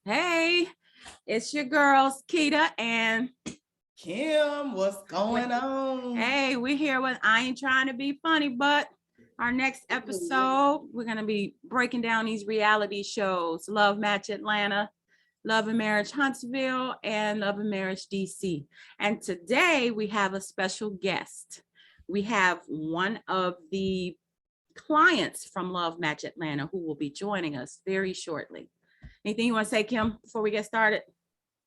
Hey, it's your girls, Keita and Kim, what's going on? Hey, we're here with I Ain't Trying to Be Funny, but our next episode, we're going to be breaking down these reality shows, Love Match Atlanta, Love and Marriage Huntsville, and Love and Marriage DC. And today we have a special guest. We have one of the clients from Love Match Atlanta who will be joining us very shortly. Anything you want to say, Kim, before we get started?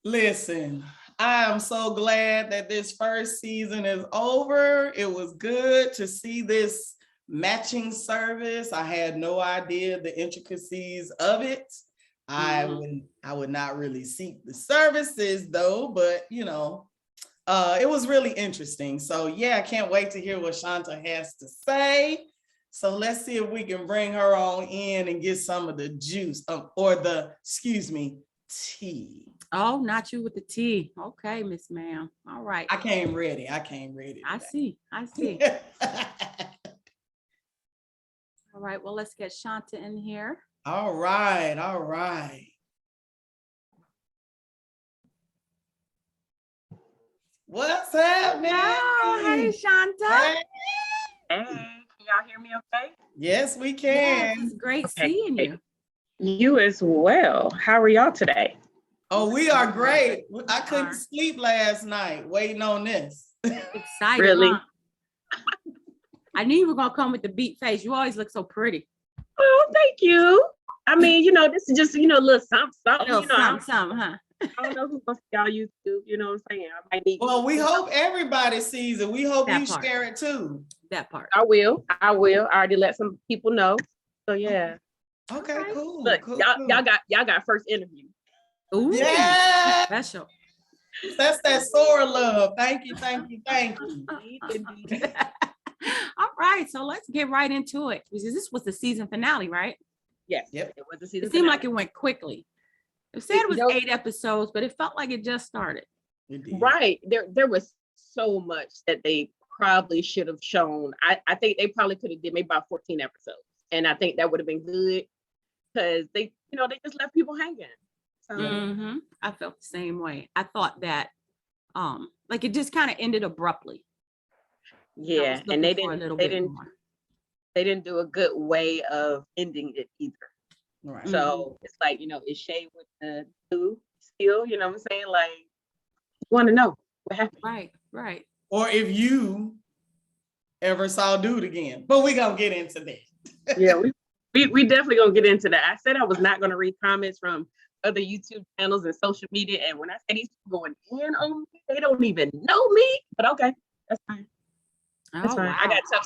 Listen, I am so glad that this first season is over. It was good to see this matching service. I had no idea the intricacies of it. I would not really seek the services though, but it was really interesting. So yeah, I can't wait to hear what Shanta has to say. So let's see if we can bring her on in and get some of the juice tea. Oh, not you with the tea. Okay, Miss Ma'am. All right. I came ready. I see. All right. Well, let's get Shanta in here. All right. What's happening? Oh, hey, Shanta. Hey, can y'all hear me okay? Yes, we can. Yes, it's great seeing you. You as well. How are y'all today? Oh, we are great. I couldn't sleep last night waiting on this. Excited. Really? Huh? I knew you were going to come with the beat face. You always look so pretty. Oh, thank you. I mean, this is just, a little something. Something, huh? I don't know who wants y'all YouTube, you know what I'm saying? I might need Well, we hope everybody sees it. We hope That you part. share it too. That part. I will. I already let some people know. So yeah. Okay, cool. Look, cool, y'all got first interview. Ooh, yeah. special. That's that sore love. Thank you. All right, so let's get right into it. This was the season finale, right? Yes. Yep. It was a season. It seemed like it went quickly. It said it was 8 episodes, but it felt like it just started. Right. There was so much that they probably should have shown. I think they probably could have did maybe about 14 episodes. And I think that would have been good because they just left people hanging. So I felt the same way. I thought that like it just kind of ended abruptly. Yeah, and they didn't do a good way of ending it either. Right. So it's like, is Shay with the two still? You know what I'm saying? Like, you want to know what happened. Right. Or if you ever saw Dude again. But we're gonna get into that. Yeah, we definitely gonna get into that. I said I was not gonna read comments from other YouTube channels and social media. And when I say these people going in on me, they don't even know me. But okay, that's fine. That's fine. Wow. I got tough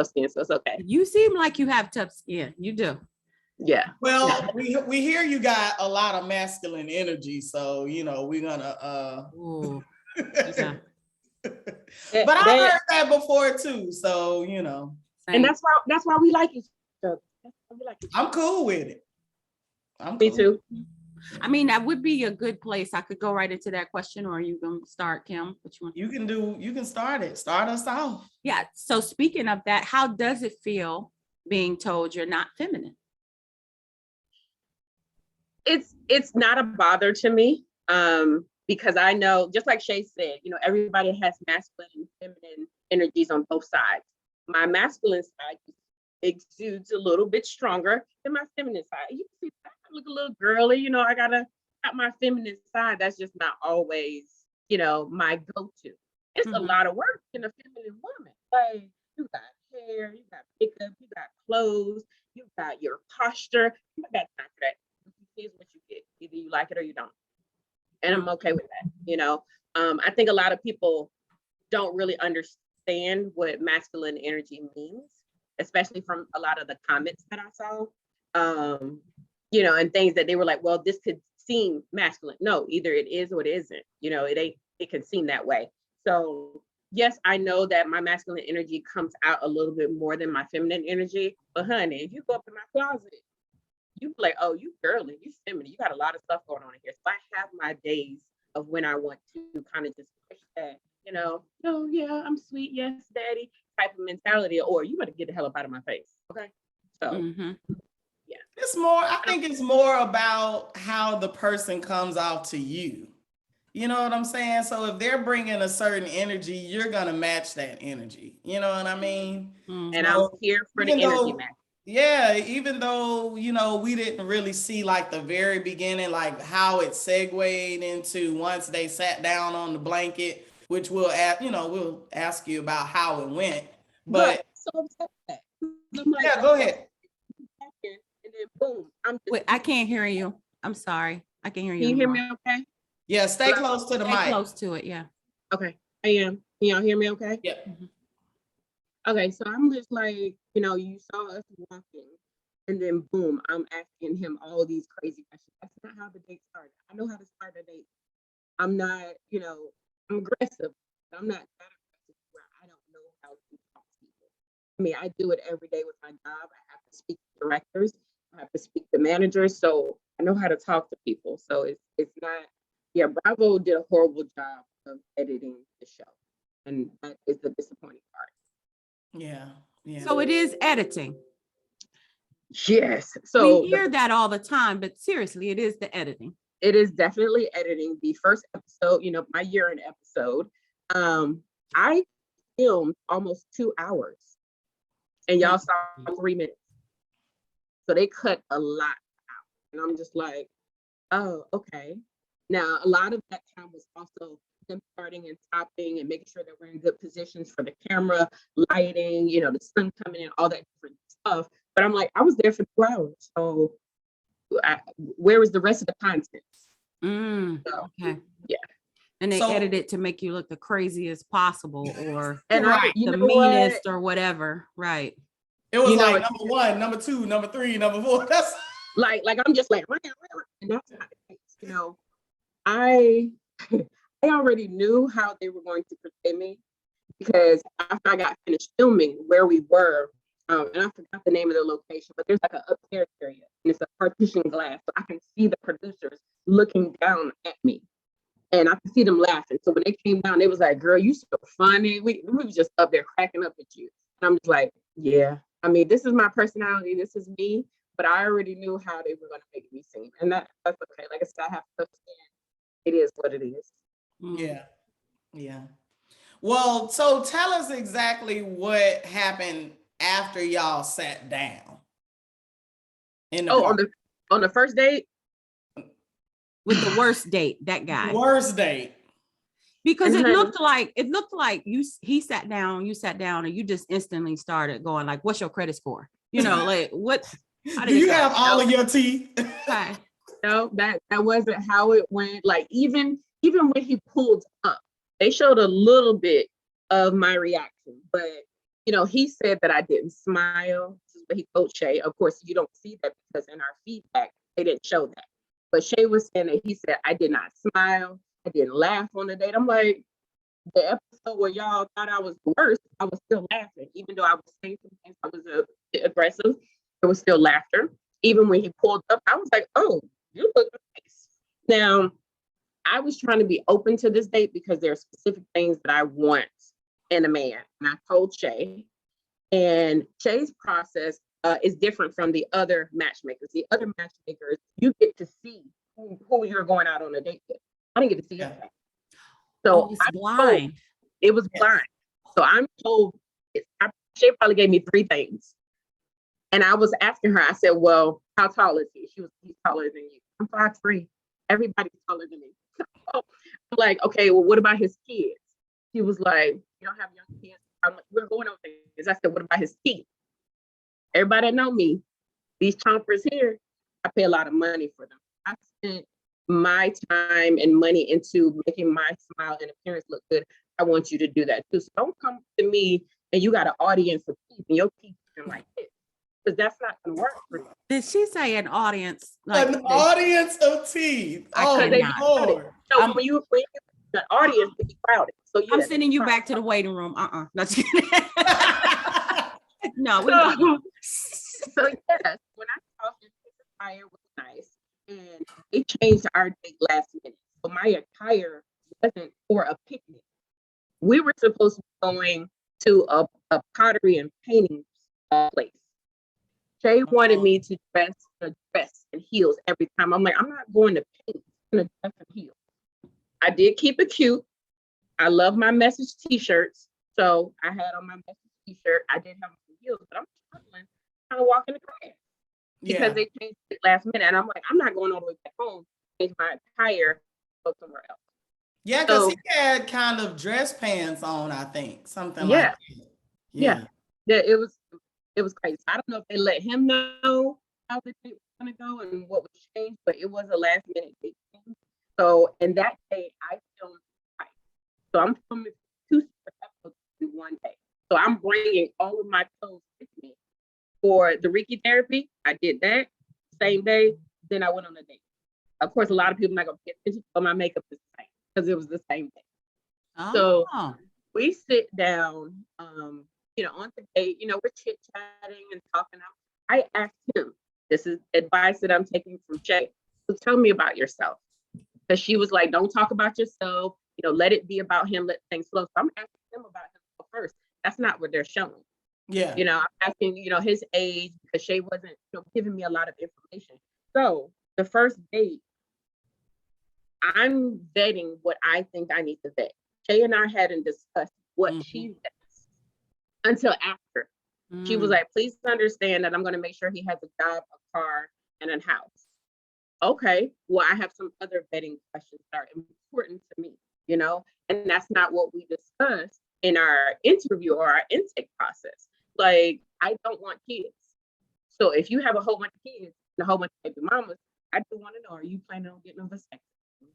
skin, so it's okay. You seem like you have tough skin. You do. Yeah. Well, we hear you got a lot of masculine energy, so we're gonna yeah. But I heard that before too, so and that's why we like each other. I'm cool with it. Me too. I mean, that would be a good place. I could go right into that question, or are you gonna start, Kim? What you want? You can start it. Start us off. Yeah. So speaking of that, how does it feel being told you're not feminine? It's not a bother to me, because I know, just like Shay said, everybody has masculine and feminine energies on both sides. My masculine side exudes a little bit stronger than my feminine side. You can see I look a little girly, I gotta have my feminine side. That's just not always, my go-to. It's a lot of work in a feminine woman. Like, you got hair, you got makeup, you got clothes, you got your posture. You got time for that. Here's what you get. Either you like it or you don't. And I'm okay with that. I think a lot of people don't really understand what masculine energy means, especially from a lot of the comments that I saw. And things that they were like, well, this could seem masculine. No, either it is or it isn't. It can seem that way. So yes, I know that my masculine energy comes out a little bit more than my feminine energy. But honey, if you go up in my closet, you be like, oh, you girly, you feminine, you got a lot of stuff going on in here. So I have my days of when I want to kind of just push that, oh yeah, I'm sweet, yes, daddy, type of mentality, or you better get the hell up out of my face. Okay. So It's more, I think it's more about how the person comes off to you. You know what I'm saying? So if they're bringing a certain energy, you're going to match that energy. You know what I mean? And I'm here for the even energy though, match. yeah, even though, you know, we didn't really see like the very beginning, like how it segued into once they sat down on the blanket, which we'll ask, you know, we'll ask you about how it went. But so upset with that. I'm like, yeah, go ahead. and then boom, I'm just, Wait, I can't hear you. I'm sorry. I can hear you. can you hear anymore. me okay? Yeah, stay close to the Stay mic. close to it. Yeah. Okay, I am. Can y'all hear me okay? Yep. Okay, so I'm just like, you know, you saw us walking, and then boom, I'm asking him all these crazy questions. That's not how the date started. I know how to start a date. I'm not, you know, I'm aggressive. But I'm not that aggressive where I don't know how to talk to people. I mean, I do it every day with my job. I have to speak to directors. I have to speak to managers. So I know how to talk to people. So it's not, yeah, Bravo did a horrible job of editing the show. And that is the disappointing part. Yeah. Yeah. So it is editing. Yes. So We hear that all the time, but seriously, it is the editing. it is definitely editing. The first episode, you know, my year-end episode, I filmed almost 2 hours and y'all saw 3 minutes. So they cut a lot out. And I'm just like, oh, okay. Now, a lot of that time was also them starting and stopping and making sure that we're in good positions for the camera, lighting, you know, the sun coming in, all that different stuff. But I'm like, I was there for 2 hours. So where was the rest of the content? So, Okay. yeah. And they So- edit it to make you look the craziest possible or And Right. you the know what? meanest or whatever. Right. It was You know, like number 1, number 2, number 3, number 4. That's like I'm just like, and that's not the case. You know, I I already knew how they were going to portray me because after I got finished filming where we were, and I forgot the name of the location, but there's like an upstairs area and it's a partition glass, so I can see the producers looking down at me, and I can see them laughing. So when they came down, they was like, "Girl, you so funny." We was just up there cracking up at you, and I'm just like, "Yeah." I mean, this is my personality. This is me. But I already knew how they were going to make me seem, and that's okay. Like I said, I have to understand. It is what it is. yeah. Yeah. Well, so tell us exactly what happened after y'all sat down. In the park. On the first date, With the worst date, that guy. Worst date. Because And it honey- looked like he sat down, you sat down, and you just instantly started going like, what's your credit score? You know, like what? How did Do it you go? have all of your teeth? Okay. no, that wasn't how it went. Like even when he pulled up, they showed a little bit of my reaction, but you know, he said that I didn't smile. This is what he told Shay. Of course, you don't see that because in our feedback, they didn't show that. But Shay was saying that he said I did not smile, I didn't laugh on the date. I'm like, the episode where y'all thought I was the worst, I was still laughing, even though I was saying some things, I was a bit aggressive. There was still laughter. Even when he pulled up, I was like, "Oh, you look nice." Now, I was trying to be open to this date because there are specific things that I want in a man, and I told Shay. And Shay's process is different from the other matchmakers. The other matchmakers, you get to see who you're going out on a date with. I didn't get to see that. So It's blind. it was blind. So I'm told, Shay probably gave me 3 things. And I was asking her, I said, "Well, how tall is he?" He's taller than you. I'm 5'3". Everybody's taller than me. So I'm like, "Okay, well, what about his kids?" She was like, "You don't have young kids." I'm like, "We're going over things." I said, "What about his teeth?" Everybody that know me, these chompers here, I pay a lot of money for them. I spent my time and money into making my smile and appearance look good. I want you to do that too. So don't come to me and you got an audience of teeth and your teeth are like this, because that's not gonna work for me. Did she say an audience? Like An audience of teeth. I Oh, cannot. Lord. So when you the audience to be crowded. So I'm yeah, sending you back to the waiting room. Not just kidding. No, we so yes, when I saw him, his attire was nice, and they changed our date last minute. So my attire wasn't for a picnic. We were supposed to be going to a pottery and painting place. Shay wanted me to dress in a heels every time. I'm like, I'm not going to paint in a dress and heels. I did keep it cute. I love my message t-shirts. So I had on my message t-shirt. I did have some heels, but I'm struggling trying to walk in the grass because they changed it last minute. And I'm like, I'm not going all the way back home, change my attire, go somewhere else. Yeah, because he had kind of dress pants on, I think. Something like that. Yeah. It was crazy. I don't know if they let him know how the date was gonna go and what was changed, but it was a last minute date change. So and that day I filmed twice. So I'm filming 2 separate episodes in one day. So I'm bringing all of my clothes with me. For the Reiki therapy, I did that same day. Then I went on a date. Of course, a lot of people are not gonna pay attention, but my makeup is the same because it was the same day. So we sit down, on the date, we're chit-chatting and talking. I asked him, this is advice that I'm taking from Shay. So tell me about yourself. Because she was like, don't talk about yourself, let it be about him, let things flow. So I'm asking him about himself first. That's not what they're showing. Yeah. I'm asking, his age, because Shay wasn't giving me a lot of information. So the first date, I'm vetting what I think I need to vet. Shay and I hadn't discussed what she vets until after. She was like, please understand that I'm going to make sure he has a job, a car, and a house. Okay, well, I have some other vetting questions that are important to me, and that's not what we discussed in our interview or our intake process. Like, I don't want kids. So if you have a whole bunch of kids and a whole bunch of baby mamas, I do want to know, are you planning on getting a vasectomy?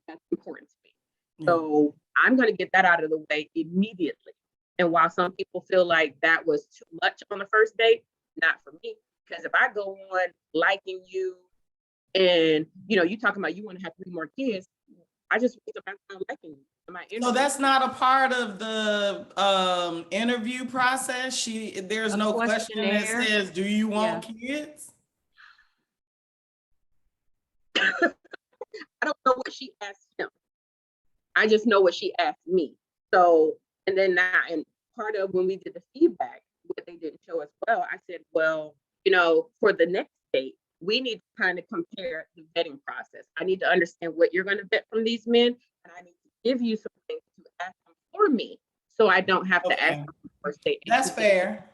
That's important to me. So I'm going to get that out of the way immediately. And while some people feel like that was too much on the first date, not for me. Because if I go on liking you and, you talking about you want to have 3 more kids, I just wasted my time liking you. So that's not a part of the interview process. There's no question that says, do you want kids? I don't know what she asked him. I just know what she asked me. So, and then and part of when we did the feedback, what they didn't show as well, I said, well, for the next date, we need to kind of compare the vetting process. I need to understand what you're going to vet from these men, and I need to give you some things to ask them for me, so I don't have to ask them for first date. That's fair.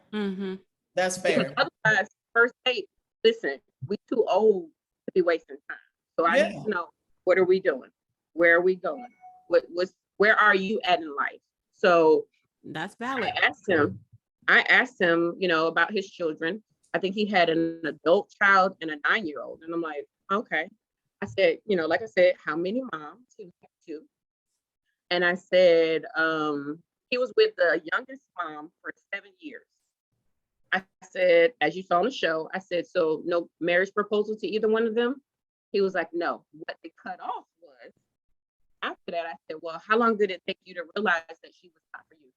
That's fair. Because otherwise, first date, listen, we too old to be wasting time. So I need to know, what are we doing? Where are we going? Where are you at in life? So that's valid. I asked him, about his children. I think he had an adult child and a 9-year-old. And I'm like, okay. I said, like I said, how many moms? He was 2. And I said, he was with the youngest mom for 7 years. I said, as you saw on the show, I said, so no marriage proposal to either one of them? He was like, no. What they cut off was, after that, I said, well, how long did it take you to realize that she was not for you?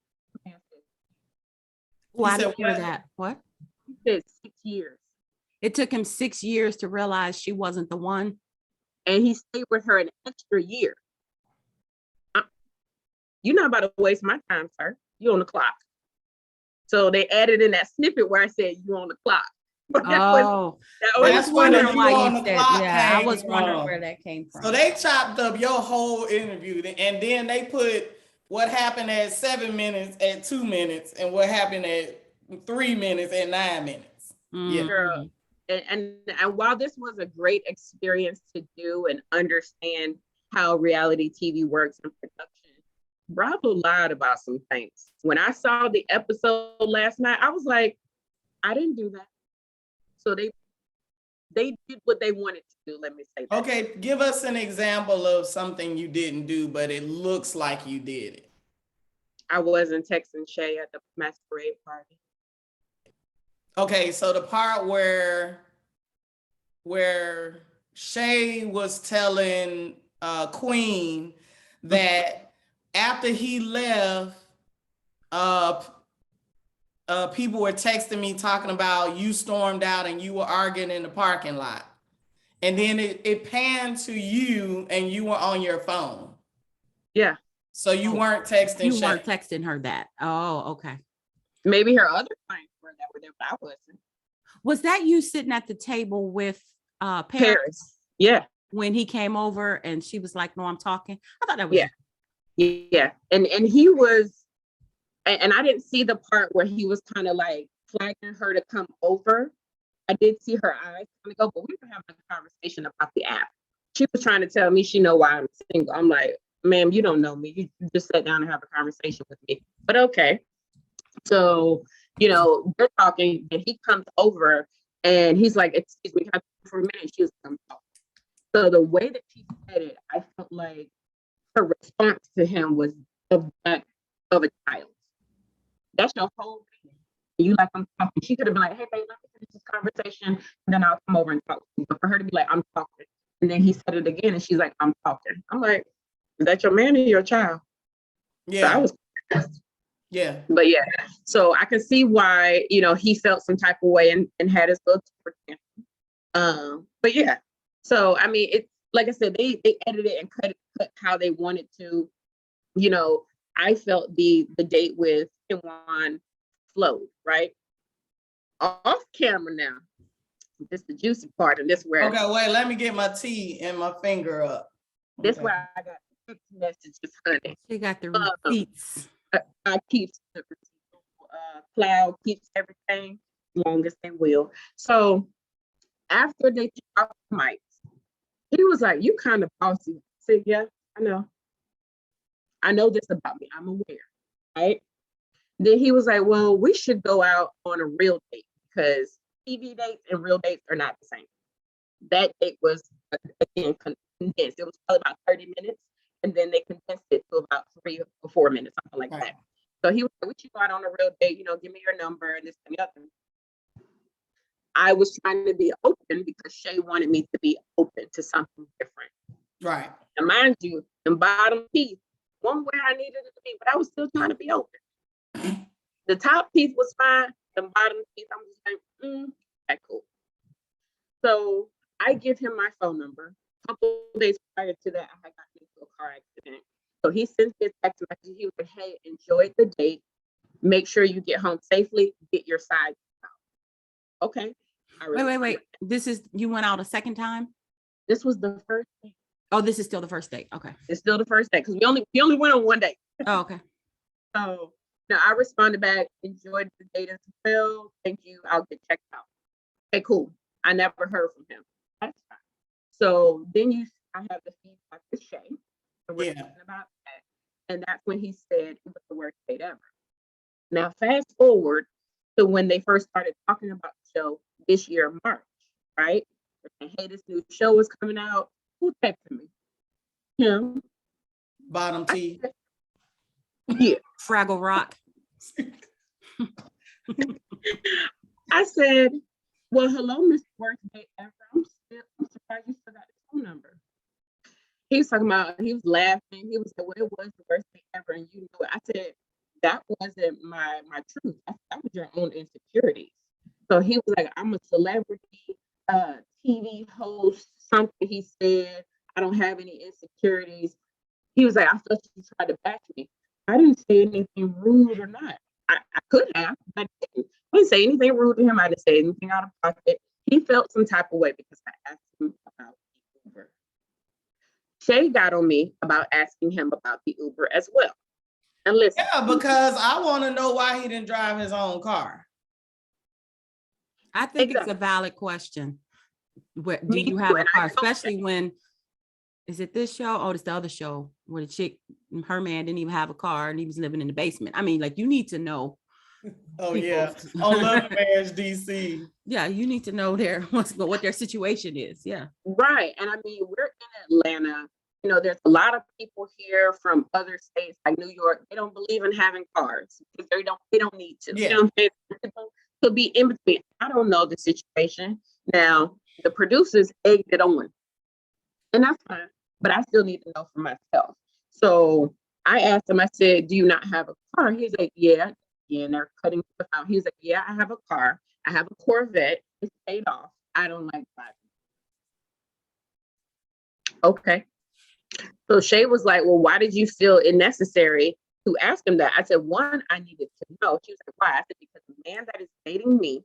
Well, I didn't hear that. What? He said 6 years. It took him 6 years to realize she wasn't the one. And he stayed with her an extra year. You're not about to waste my time, sir. You're on the clock. So they added in that snippet where I said, you're on the clock. But I was wondering why you said, I was wondering where that came from. So they chopped up your whole interview, and then they put what happened at 7 minutes at 2 minutes and what happened at 3 minutes at 9 minutes. Yeah. Girl. And while this was a great experience to do and understand how reality TV works in production, Bravo lied about some things. When I saw the episode last night, I was like, I didn't do that. So they did what they wanted to do. Let me say that. Okay, give us an example of something you didn't do, but it looks like you did it. I wasn't texting Shay at the masquerade party. Okay, so the part where Shay was telling Queen that after he left, people were texting me talking about you stormed out and you were arguing in the parking lot. And then it panned to you and you were on your phone. Yeah. So you weren't texting You Shay. weren't texting her that. Oh, okay. Maybe her other clients were that, but I wasn't. Was that you sitting at the table with Paris Paris. Yeah. when he came over and she was like, no, I'm talking. I thought that was Yeah. Yeah. And he was, and I didn't see the part where he was kind of like flagging her to come over. I did see her eyes kind of go, but we were having a conversation about the app. She was trying to tell me she know why I'm single. I'm like, ma'am, you don't know me. You just sat down and have a conversation with me. But okay. So, they're talking and he comes over and he's like, excuse me, can I talk for a minute? She was like, I'm talking. So the way that she said it, I felt like her response to him was of that of a child. That's your whole thing. You like, I'm talking. She could have been like, hey, babe, let me finish this conversation, and then I'll come over and talk to you. But for her to be like, I'm talking. And then he said it again, and she's like, I'm talking. I'm like, is that your man or your child? Yeah. So I was, yeah. but yeah. So I can see why, he felt some type of way and had his little but yeah. So, I mean, it's like I said, they edited and cut how they wanted to. I felt the date with Kimwan flowed, right? Off camera now. This is the juicy part, and this where Okay, wait, let me get my tea and my finger up. this Okay. where I got text messages, honey. she got the receipts. I keep the cloud keeps everything long as they will. So after they took off the mics, he was like, "You kind of bossy." I said, "Yeah, I know. I know this about me. I'm aware." Right? Then he was like, "Well, we should go out on a real date because TV dates and real dates are not the same." That date was again condensed. It was probably about 30 minutes, and then they condensed it to about 3 or 4 minutes, something like that. So he was like, "We should go out on a real date. Give me your number and this and the other." I was trying to be open because Shay wanted me to be open to something different. Right. And mind you, the bottom piece, one where I needed it to be, but I was still trying to be open. The top piece was fine. The bottom piece, I'm just like, okay, cool. So I give him my phone number. A couple of days prior to that, I had gotten into a car accident. So he sent me a text message. He was like, hey, enjoy the date. Make sure you get home safely. Get your side out. Okay. Wait. You went out a second time? This was the first date. Oh, this is still the first date. Okay. It's still the first date because we only went on one date. Oh, okay. So now I responded back, enjoyed the date as well. Thank you. I'll get checked out. Okay, cool. I never heard from him. That's fine. So then I have the feedback with Shay. And we're talking about that. And that's when he said it was the worst date ever. Now fast forward to when they first started talking about the show this year, March, right? And hey, this new show is coming out. Who texted me? Him. Bottom tea. Yeah. Fraggle Rock. I said, well, hello, Mr. Worst Day Ever. I'm surprised you still got his phone number. He was talking about, he was laughing. He was like, well, it was the worst day ever. And you know it. I said, that wasn't my truth. That was your own insecurities. So he was like, I'm a celebrity, TV host, something he said. I don't have any insecurities. He was like, I thought you tried to bash me. I didn't say anything rude or not. I could have, but I didn't say anything rude to him. I didn't say anything out of pocket. He felt some type of way because I asked him about the Uber. Shay got on me about asking him about the Uber as well. And listen. Yeah, because I want to know why he didn't drive his own car. I think it's a valid question. Do you have a car? Especially when, is it this show? Oh, it's the other show where the chick, her man didn't even have a car and he was living in the basement. I mean, like, you need to know. Oh yeah, on Love and Marriage DC. Yeah, you need to know what their situation is. Yeah. Right. And I mean, we're in Atlanta. There's a lot of people here from other states like New York. They don't believe in having cars because they don't need to. Yeah. People could be in between. I don't know the situation. Now, the producers egged it on. And that's fine. But I still need to know for myself. So I asked him, I said, do you not have a car? He's like, yeah. And they're cutting stuff out. He's like, yeah, I have a car. I have a Corvette. It's paid off. I don't like driving. Okay. So Shay was like, well, why did you feel it necessary to ask him that? I said, one, I needed to know. She was like, why? I said, because the man that is dating me,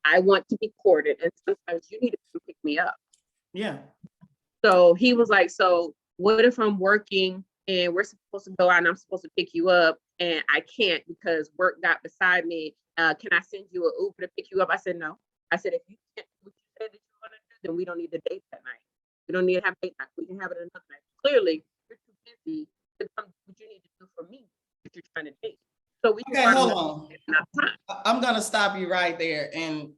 I want to be courted. And sometimes you need to come pick me up. Yeah. So he was like, so what if I'm working and we're supposed to go out and I'm supposed to pick you up and I can't because work got beside me? Can I send you an Uber to pick you up? I said, no. I said, if you can't do what you said that you want to do, then we don't need to date that night. We don't need to have date night. We can have it another night. Clearly, you're too busy to come do what you need to do for me if you're trying to date. So we Okay, hold on. enough time. I'm gonna stop you right there, and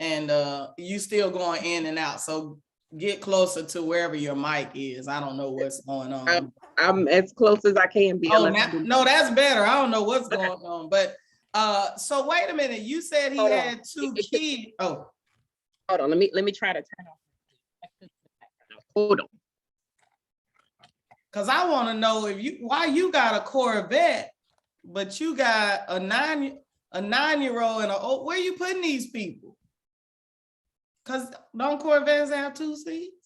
you still going in and out. So get closer to wherever your mic is. I don't know what's going on. I'm as close as I can be. Oh, no, that's better. I don't know what's going on, but so wait a minute. You said he had two kids. Oh, hold on. Let me try to turn off. Hold on. because I want to know why you got a Corvette, but you got a 9-year-old and where you putting these people? Because don't Corvettes have 2 seats?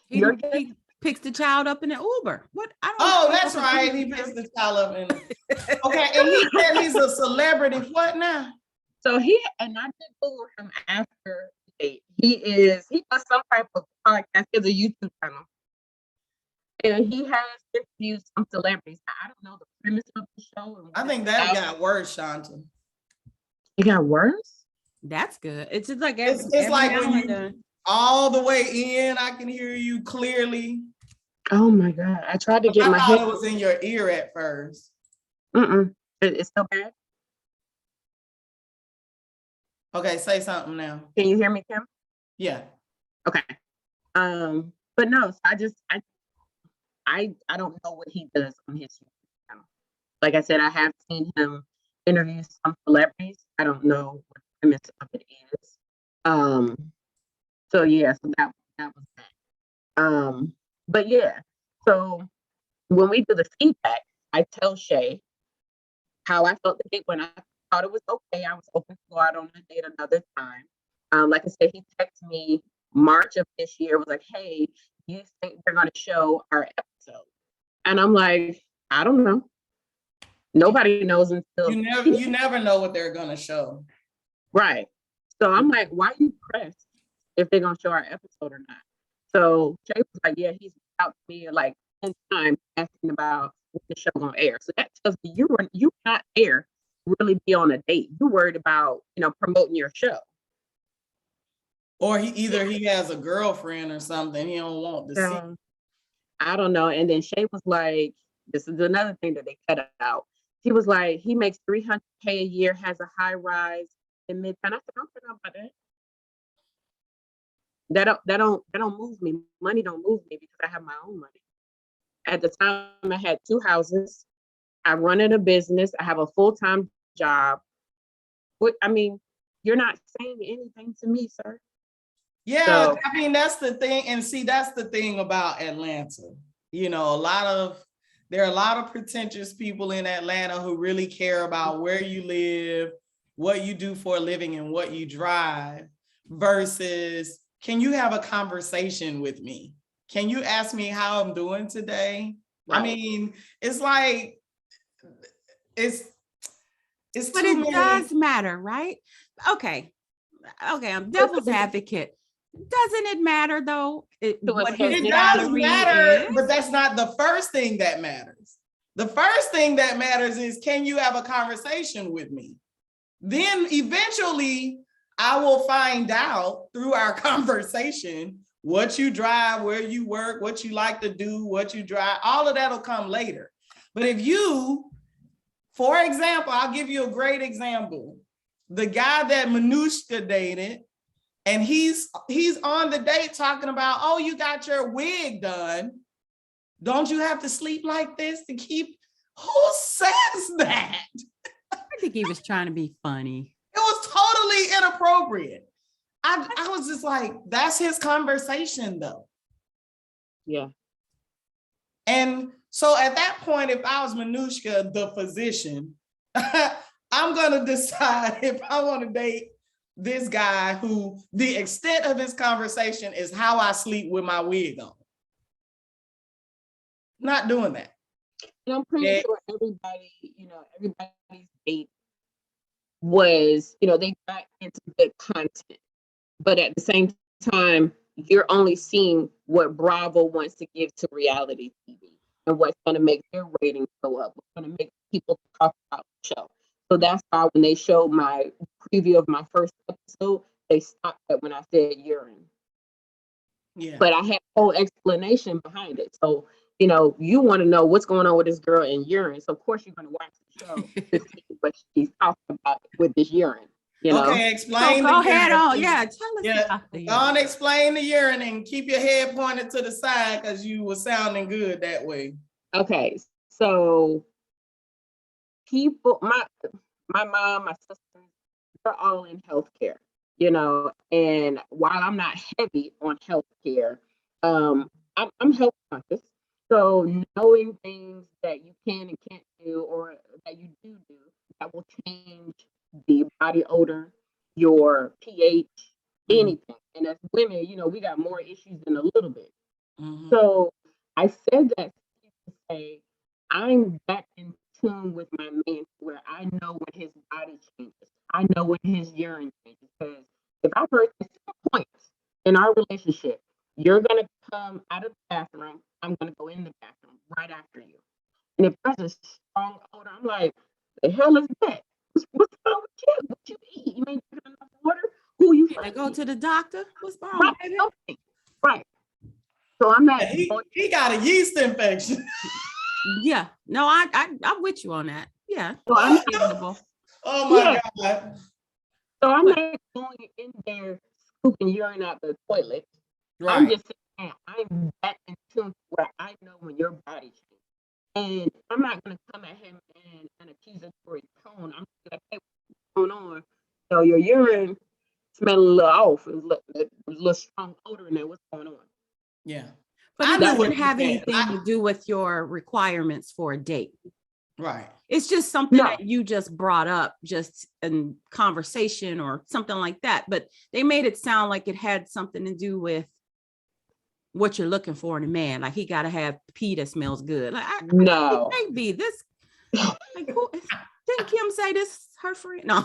He picks the child up in an Uber. What? I don't Oh, know. that's right. He picks the child up in. Okay, and he said he's a celebrity. What now? So I did Google him after he does some type of podcast. He has a YouTube channel. And he has interviewed some celebrities. I don't know the premise of the show. I think that got worse, Shanta. It got worse? That's good. It's just like It's like when you all the way in, I can hear you clearly. Oh my God. I tried to get my head. I thought it was in your ear at first. It's still bad. Okay, say something now. Can you hear me, Kim? Yeah. Okay. But no, so I don't know what he does on his YouTube channel. Like I said, I have seen him interview some celebrities. I don't know what the premise of it is. So yeah, so that was that. But yeah, so when we do the feedback, I tell Shay how I felt the date when I thought it was okay. I was open to go out on a date another time. Like I said, he texted me March of this year, was like, hey, you think they're going to show our episode? And I'm like, I don't know. Nobody knows until you never know what they're going to show. Right. So I'm like, why are you pressed if they're going to show our episode or not? So Jay was like, yeah, he's out to me like 10 times asking about when the show going to air. So that tells me you were not there really be on a date. You worried about, promoting your show. Or he has a girlfriend or something he don't want to see. I don't know. And then Shay was like, this is another thing that they cut out. He was like, he makes $300K a year, has a high rise in Midtown. I said, I don't know about that. That don't move me. Money don't move me because I have my own money. At the time, I had 2 houses. I run a business. I have a full-time job. You're not saying anything to me, sir. Yeah, so, that's the thing. And see, that's the thing about Atlanta. There are a lot of pretentious people in Atlanta who really care about where you live, what you do for a living, and what you drive, versus, can you have a conversation with me? Can you ask me how I'm doing today? Right. It's like, it's but it does matter, right? Okay, I'm devil's advocate. Doesn't it matter though? It does matter, but that's not the first thing that matters. The first thing that matters is, can you have a conversation with me? Then eventually I will find out through our conversation what you drive, where you work, what you like to do, what you drive, all of that'll come later. But if you, for example, I'll give you a great example. The guy that Manushka dated, and he's on the date talking about, oh, you got your wig done. Don't you have to sleep like this to keep? Who says that? I think he was trying to be funny. It was totally inappropriate. I was just like, that's his conversation though. Yeah. And so at that point, if I was Manushka, the physician, I'm going to decide if I want to date this guy who the extent of his conversation is how I sleep with my wig on. Not doing that. And I'm pretty sure everybody's date was, they got into good content. But at the same time, you're only seeing what Bravo wants to give to reality TV and what's going to make their ratings go up, what's going to make people talk about the show. So that's why when they showed my preview of my first episode, they stopped at when I said urine. Yeah. But I had a whole explanation behind it. So, you want to know what's going on with this girl in urine. So, of course, you're going to watch the show to see what she's talking about with this urine. Okay, So explain go the ahead urine. on. Yeah, tell us Yeah, about the go on, urine. explain the urine and keep your head pointed to the side because you were sounding good that way. Okay, so people, my mom, my sisters, they're all in healthcare, and while I'm not heavy on healthcare, I'm health conscious. So knowing things that you can and can't do, or that you do that will change the body odor, your pH, anything. And as women, we got more issues than a little bit. So I said that to say I'm back in tune with my man where I know when his body changes. I know when his urine changes. Because if I've heard at some point in our relationship, you're gonna come out of the bathroom, I'm gonna go in the bathroom right after you. And if there's a strong odor, I'm like, the hell is that? What's wrong with you? What you eat? You ain't drinking enough water? Who you I go to the doctor. What's wrong, right, baby? okay. Right. So I'm not He got a yeast infection. Yeah. No, I'm with you on that. Yeah. so I'm Reasonable. Oh my Yeah. God. So I'm not going in there scooping urine out the toilet. Right. I'm just saying I'm back in tune where I know when your body changes. And I'm not gonna come at him in an accusatory tone. I'm like, hey, what's going on? So your urine smelling a little off. It was a little strong odor in there. What's going on? Yeah. But I it knew doesn't what you have meant. anything to do with your requirements for a date. Right. It's just something No. that you just brought up just in conversation or something like that. But they made it sound like it had something to do with what you're looking for in a man. Like he got to have pee that smells good. Like No. maybe this. Like who? Didn't Kim say this is her friend? No.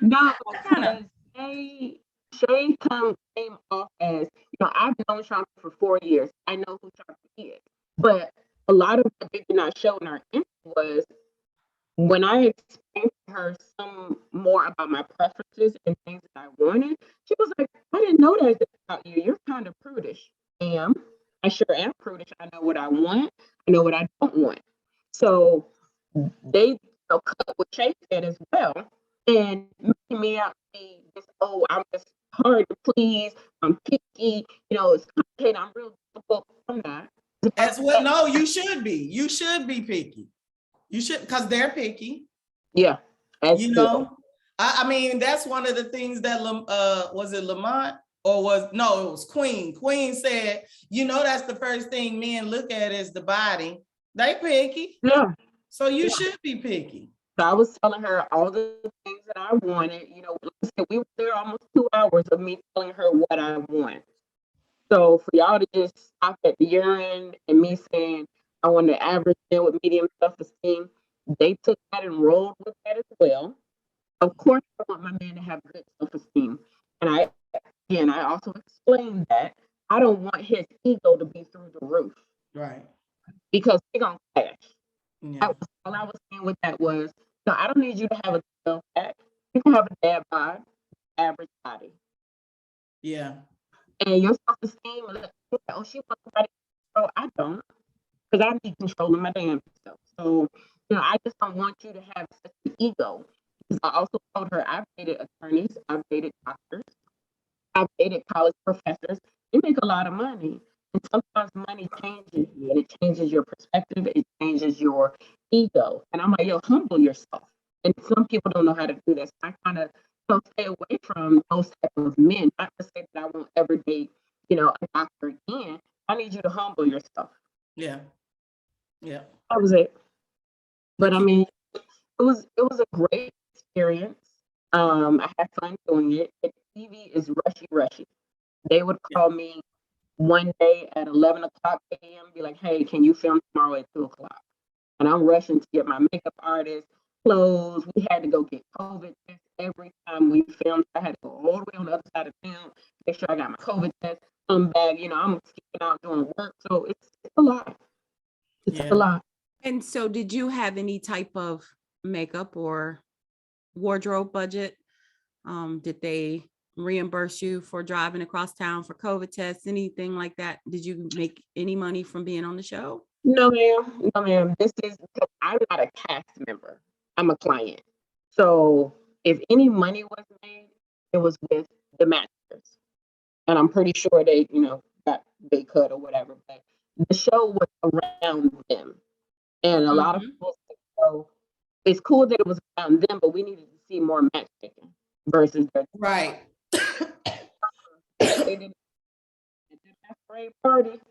No, Kinda. because Shay came off as, I've known Shanta for 4 years. I know who Shanta is. But a lot of what they did not show in our interview was when I explained to her some more about my preferences and things that I wanted, she was like, I didn't know that about you. You're kind of prudish. I sure am prudish. I know what I want. I know what I don't want. So they cut what Shay said as well and making me out to be this, I'm just hard to please, I'm picky, it's complicated, I'm real difficult. I'm not. That's what, no, you should be. You should be picky. You should, because they're picky. Yeah. I mean, that's one of the things that, was it Lamont? Or it was Queen. Queen said, that's the first thing men look at is the body. They picky. Yeah. So you should be picky. So I was telling her all the things that I wanted. Like I said, we were there almost 2 hours of me telling her what I want. So for y'all to just stop at the urine and me saying I want to average in with medium self-esteem, they took that and rolled with that as well. Of course, I want my man to have good self-esteem. And I also explained that I don't want his ego to be through the roof. Right. Because we're going to clash. Yeah. That was all I was saying with that was, no, I don't need you to have a 12-pack. You can have a dad bod, average body. Yeah. And your self-esteem, she wants somebody. So I don't, because I need control of my damn self. So, I just don't want you to have such an ego. Because I also told her I've dated attorneys, I've dated doctors, I've dated college professors. They make a lot of money. And sometimes money changes you, and it changes your perspective, it changes your ego. And I'm like, humble yourself. And some people don't know how to do this. I kind of stay away from those type of men. Not to say that I won't ever date, a doctor again. I need you to humble yourself. Yeah. Yeah. That was it. But I mean, it was a great experience. I had fun doing it. The TV is rushy. They would call me one day at 11 o'clock a.m. be like, hey, can you film tomorrow at 2 o'clock? And I'm rushing to get my makeup artist, clothes. We had to go get COVID tests every time we filmed. I had to go all the way on the other side of town, make sure I got my COVID test, come back. I'm skipping out doing work. So it's a lot. It's a lot. And so did you have any type of makeup or wardrobe budget? Did they reimburse you for driving across town for COVID tests, anything like that? Did you make any money from being on the show? No, ma'am. No, ma'am. This is because I'm not a cast member. I'm a client. So if any money was made, it was with the masters. And I'm pretty sure they, got they cut or whatever. But the show was around them. And a lot of people say, so it's cool that it was around them, but we needed to see more matchmaking versus their Right. they didn't at the masquerade party.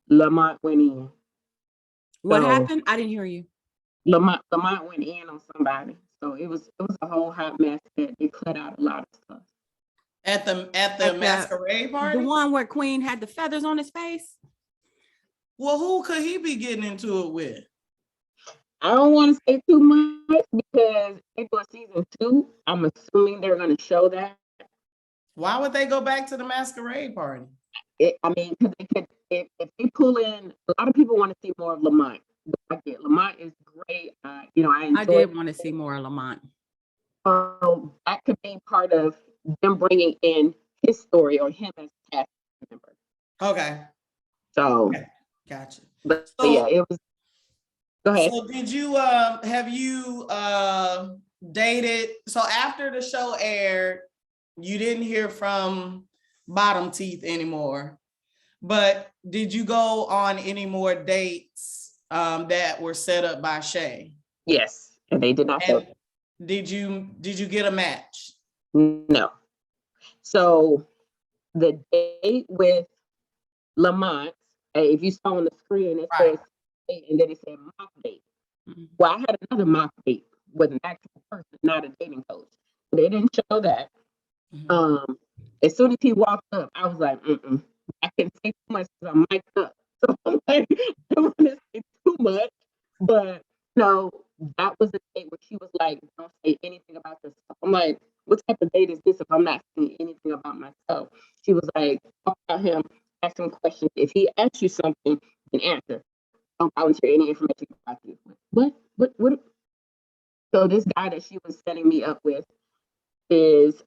Lamont went in. What So- happened? I didn't hear you. Lamont went in on somebody. So it was a whole hot mess that they cut out a lot of stuff. At the the- masquerade party? The one where Queen had the feathers on his face? Well, who could he be getting into it with? I don't want to say too much because it was season 2. I'm assuming they're going to show that. Why would they go back to the masquerade party? Because they could, if they pull in, a lot of people want to see more of Lamont. I get Lamont is great. I I enjoy. did want to see more of Lamont. That could be part of them bringing in his story or him as a cast member. Okay, So, gotcha. but So- yeah, it was. Go ahead. So did you have you dated? So after the show aired, you didn't hear from Bottom Teeth anymore. But did you go on any more dates that were set up by Shay? Yes, and they did not And say did you get a match? no. So the date with Lamont, if you saw on the screen, it Right. says date, and then it said mock date. Mhm. Well, I had another mock date with an actual person, not a dating coach. They didn't show that. Mhm. As soon as he walked up, I was like, I can't say too much because I'm mic'd up. So I'm like, I don't want to say too much. But no, that was the date where she was like, don't say anything about yourself. I'm like, what type of date is this if I'm not saying anything about myself? She was like, talk about him, ask him questions. If he asks you something, then answer. Don't volunteer any information about you. What? So this guy that she was setting me up with is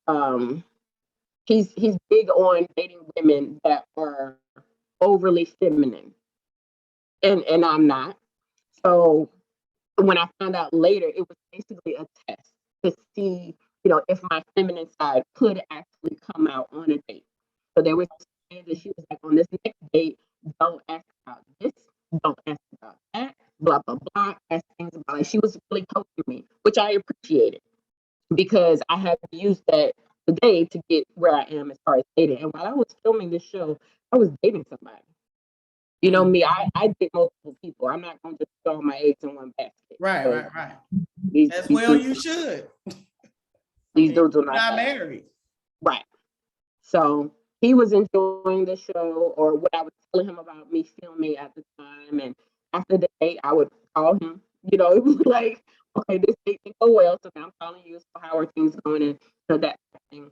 he's big on dating women that are overly feminine, and I'm not. So when I found out later, it was basically a test to see, if my feminine side could actually come out on a date. So they were saying that she was like, on this next date, don't ask about this, don't ask about that, blah blah blah. Ask things about it. She was really coaching me, which I appreciated because I had used that today to get where I am as far as dating. And while I was filming this show, I was dating somebody. You know me, I date multiple people. I'm not going to just throw my eggs in one basket. Right, So right. these- As these well, dudes- you should. These dudes are You're not not that. married. Right. So he was enjoying the show or what I was telling him about me filming at the time. And after the date, I would call him. It was like, okay, this date didn't go well, so now I'm calling you. So how are things going? And that thing.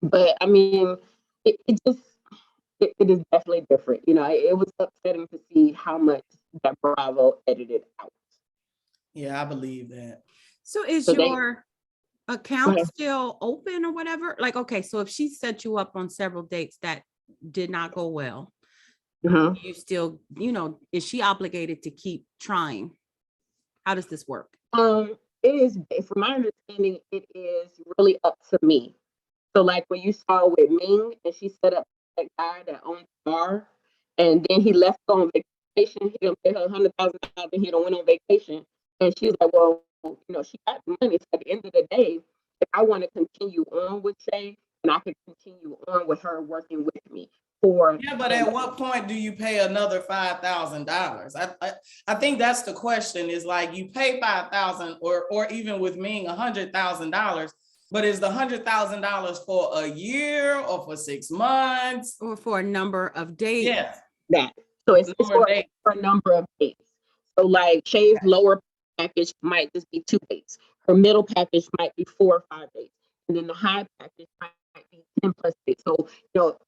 But I mean, it is definitely different. It was upsetting to see how much that Bravo edited out. Yeah, I believe that. So is So they- your account ahead. still open or whatever? Like, okay, so if she set you up on several dates that did not go well, Mhm. you still, is she obligated to keep trying? How does this work? It is, from my understanding, it is really up to me. So like when you saw with Ming and she set up that guy that owned the bar and then he left on vacation, he didn't pay her $100,000 and he don't went on vacation. And she's like, well, she got the money. So at the end of the day, if I want to continue on with Shay, and I can continue on with her working with me for Yeah, but at what point do you pay another $5,000? I think that's the question. Is like you pay $5,000 or even with Ming $100,000, but is the $100,000 for a year or for 6 months? Or for a number of days? Yeah, that. So it's Lower for, dates. for a number of dates. So like Shay's lower package might just be 2 dates. her middle package might be 4 or 5 dates, and then the high package might be 10 plus dates. So,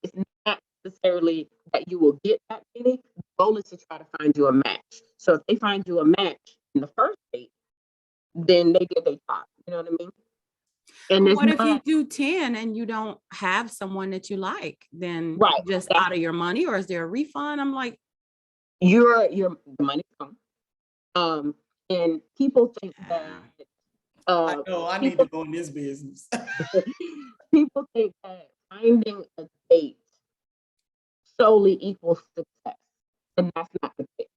it's not necessarily that you will get that many. The goal is to try to find you a match. So if they find you a match in the first date, then they did their job. You know what I mean? And But it's what if you not do 10 and you don't have someone that you like? Then right. just That's out of your money, or is there a refund? I'm like, your the money come. And people think that I know I need to people go in this business. people think that finding a date solely equals success, and that's not the case.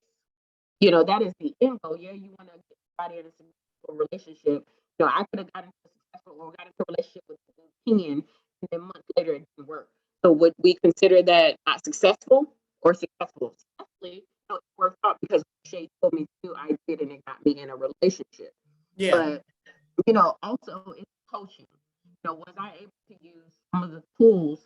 That is the end goal. Yeah, you want to get somebody in a successful relationship. I could have gotten into a successful or got into a relationship with 10, and then months later it didn't work. So would we consider that not successful or successful? Successfully, it worked out because Shay told me to, I did, and it got me in a relationship. Yeah. But also it's coaching. Was I able to use some of the tools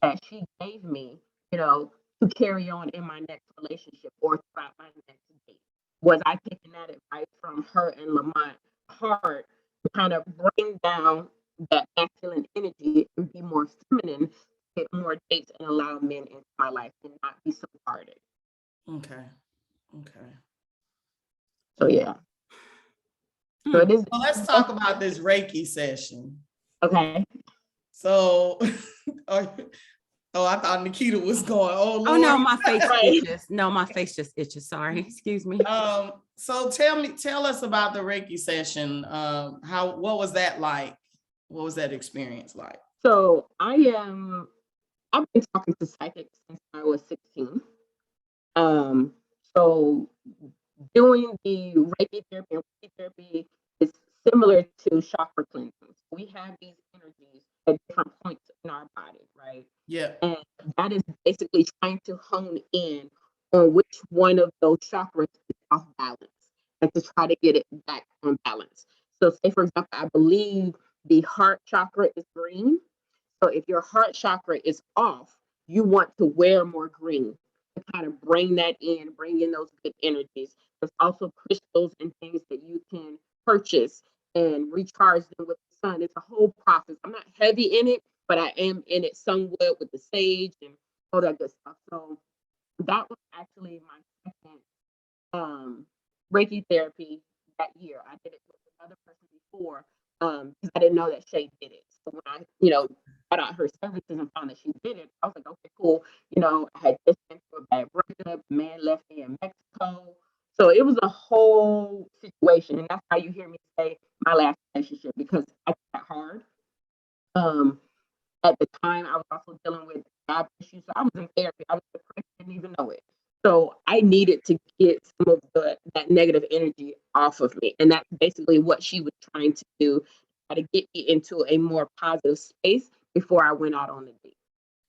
that she gave me, to carry on in my next relationship or throughout my next date? Was I taking that advice from her and Lamont Hart to kind of bring down that masculine energy and be more feminine, get more dates and allow men into my life and not be so guarded? Okay. Okay. So yeah. So it is. Well, let's talk about this Reiki session. Okay. So, I thought Nikita was going, oh Lord. oh no, my face Right. itches. No, my face just itches. Sorry, excuse me. So tell us about the Reiki session. What was that like? What was that experience like? So I've been talking to psychics since I was 16. So doing the Reiki therapy and Reiki therapy is similar to chakra cleansing. We have these energies at different points in our body, right? Yeah. And that is basically trying to hone in on which one of those chakras is off balance and to try to get it back on balance. So say for example, I believe the heart chakra is green. So if your heart chakra is off, you want to wear more green to kind of bring that in, bring in those good energies. There's also crystals and things that you can purchase and recharge them with the sun. It's a whole process. I'm not heavy in it, but I am in it somewhat with the sage and all that good stuff. So that was actually my second Reiki therapy that year. I did it with another person before because I didn't know that Shay did it. So when I, got out her services and found that she did it, I was like, okay, cool. I had just been through a bad breakup, man left me in Mexico. So it was a whole situation. And that's how you hear me say my last relationship, because I took that hard. At the time, I was also dealing with job issues. So I was in therapy. I was depressed, didn't even know it. So I needed to get some of that negative energy off of me. And that's basically what she was trying to do, try to get me into a more positive space before I went out on the date.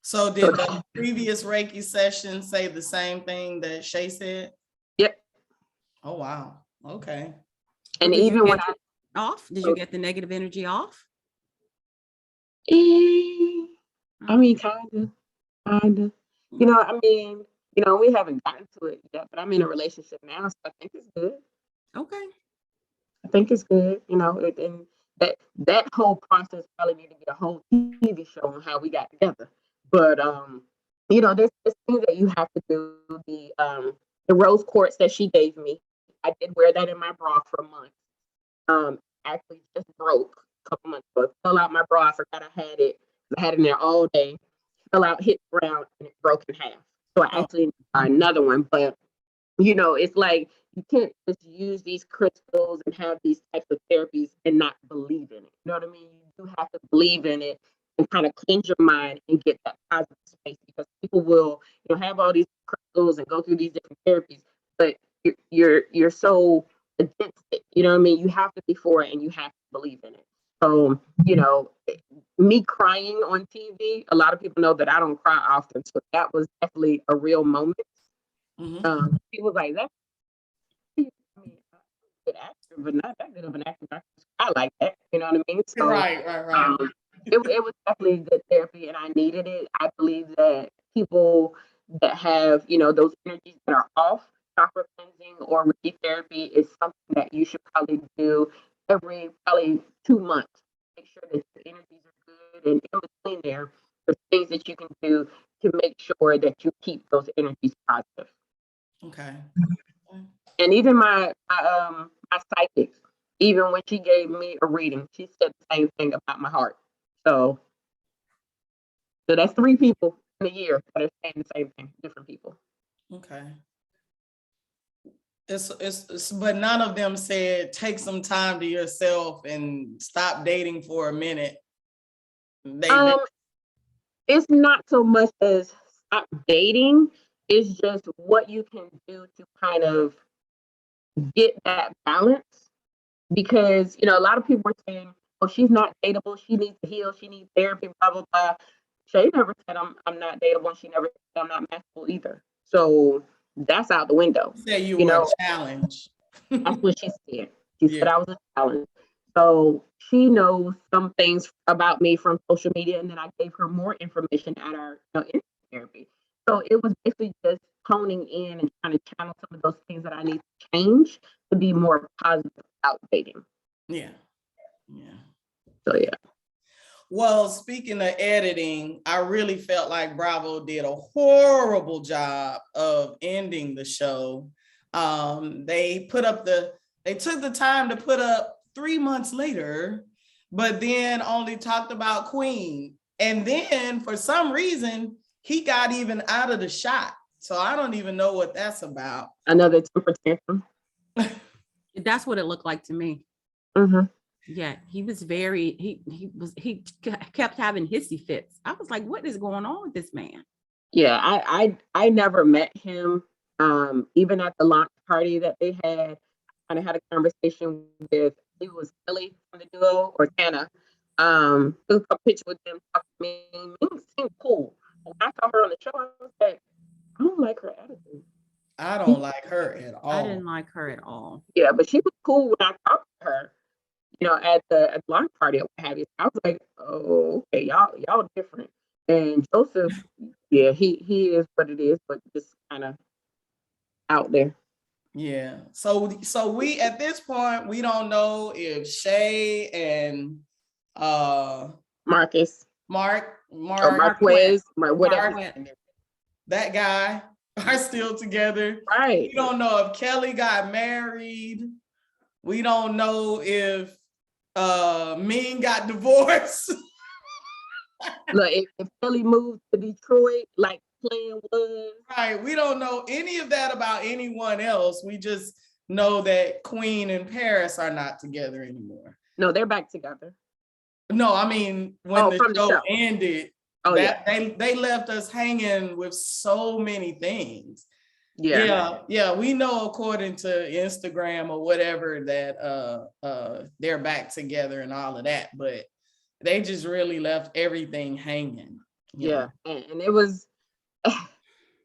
So did the previous Reiki session say the same thing that Shay said? Yep. Oh, wow. Okay. And Did even you when get it off? Did you get the negative energy off? I mean, kind of. We haven't gotten to it yet, but I'm in a relationship now, so I think it's good. Okay. I think it's good, and that whole process probably need to be a whole TV show on how we got together. But there's things that you have to do. The rose quartz that she gave me, I did wear that in my bra for a month. Actually just broke a couple months ago. It fell out my bra. I forgot I had it. I had it in there all day. Fell out, hit the ground, and it broke in half. So I actually need to buy another one. But it's like you can't just use these crystals and have these types of therapies and not believe in it. You know what I mean? You do have to believe in it and kind of cleanse your mind and get that positive space, because people will, have all these crystals and go through these different therapies, but you're so against it. You know what I mean? You have to be for it and you have to believe in it. So, me crying on TV, a lot of people know that I don't cry often. So that was definitely a real moment. Mm-hmm. People was like, that's, I mean, I'm a good actor, but not that good of an actor. I like that. You know what I mean? So, Right. it was definitely good therapy, and I needed it. I believe that people that have, those energies that are off, chakra cleansing or Reiki therapy is something that you should probably do every probably 2 months. Make sure that your energies are good, and in between there's things that you can do to make sure that you keep those energies positive. Okay. And even my psychic, even when she gave me a reading, she said the same thing about my heart. So that's 3 people in a year that are saying the same thing, different people. Okay. It's but none of them said take some time to yourself and stop dating for a minute. It's not so much as stop dating, it's just what you can do to kind of get that balance. Because a lot of people are saying, "Oh, she's not dateable. She needs to heal. She needs therapy." Blah blah blah. Shay never said I'm not dateable, and she never said I'm not matchable either. So that's out the window. Say you You were know, a challenge. that's what she said. She Yeah. said I was a challenge. So she knows some things about me from social media, and then I gave her more information at our in therapy. So it was basically just honing in and trying to channel some of those things that I need to change to be more positive about dating. Yeah. Yeah. So yeah. Well, speaking of editing, I really felt like Bravo did a horrible job of ending the show. They took the time to put up 3 months later, but then only talked about Queen. And then for some reason, he got even out of the shot. So I don't even know what that's about. Another temper tantrum. That's what it looked like to me. Mm-hmm. Yeah, he was very, he kept having hissy fits. I was like, what is going on with this man? Yeah, I never met him. Even at the launch party that they had, I had a conversation with, it was Kelly from the duo or Tana. Took a picture with them, talked to me. It seemed cool. When I saw her on the show, I was like, I don't like her attitude. I don't like her at all. I didn't like her at all. Yeah, but she was cool when I talked to her. At the launch party or what have you. I was like, oh, okay, y'all different. And Joseph, yeah, he is what it is, but just kind of out there. Yeah. So we at this point we don't know if Shay and Marcus Mark or Marquez or whatever. That guy are still together. Right. We don't know if Kelly got married. We don't know if Ming got divorced. Look, if Kelly moved to Detroit, like Plan was. Right. We don't know any of that about anyone else. We just know that Queen and Paris are not together anymore. No, they're back together. No, I mean, when the show ended, they left us hanging with so many things. Yeah, we know according to Instagram or whatever that they're back together and all of that, but they just really left everything hanging. Yeah, and it was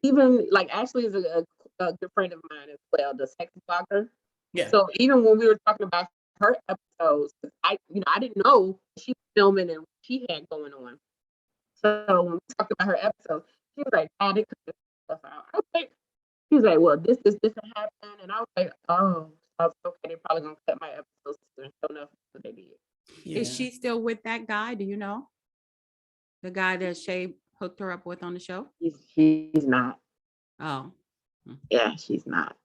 even like Ashley is a good friend of mine as well, the sex blogger. Yeah. So even when we were talking about her episodes, I didn't know she was filming and what she had going on. So when we talked about her episodes, she was like, "Oh, they cut this stuff out." I was like, she was like, "Well, this happened," and I was like, "Oh, okay, they're probably gonna cut my episodes." And sure enough, what they did. Yeah. Is she still with that guy? Do you know? The guy that Shay hooked her up with on the show? She's not. Oh. Yeah, she's not.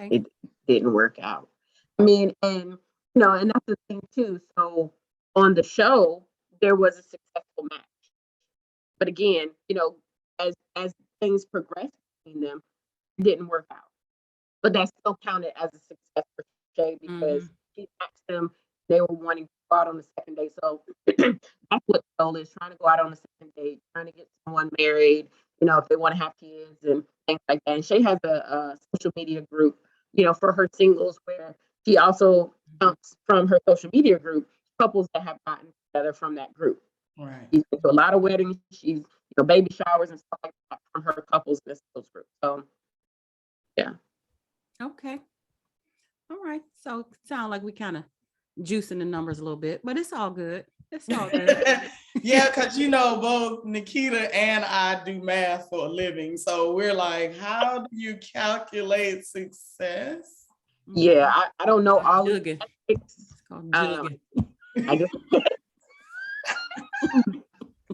Okay. It didn't work out. I mean, and and that's the thing too. So on the show, there was a successful match. But again, as things progressed between them, it didn't work out. But that still counted as a success for Shay because she asked them, they were wanting to go out on the second day. So that's what the goal is, trying to go out on the second date, trying to get someone married, if they want to have kids and things like that. And Shay has a social media group, for her singles where she also counts from her social media group couples that have gotten together from that group. Right. She's been to a lot of weddings. She's baby showers and stuff like that from her couples in those groups. So yeah. Okay. All right. So it sounds like we kind of juicing the numbers a little bit, but it's all good. It's all good. Yeah, because both Nikita and I do math for a living. So we're like, how do you calculate success? Yeah, I don't know all of the called Um, jigging. I just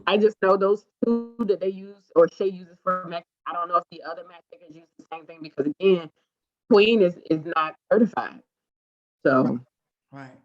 I just know those two that they use or Shay uses for match. I don't know if the other matchmakers use the same thing because again, Queen is not certified. So Right.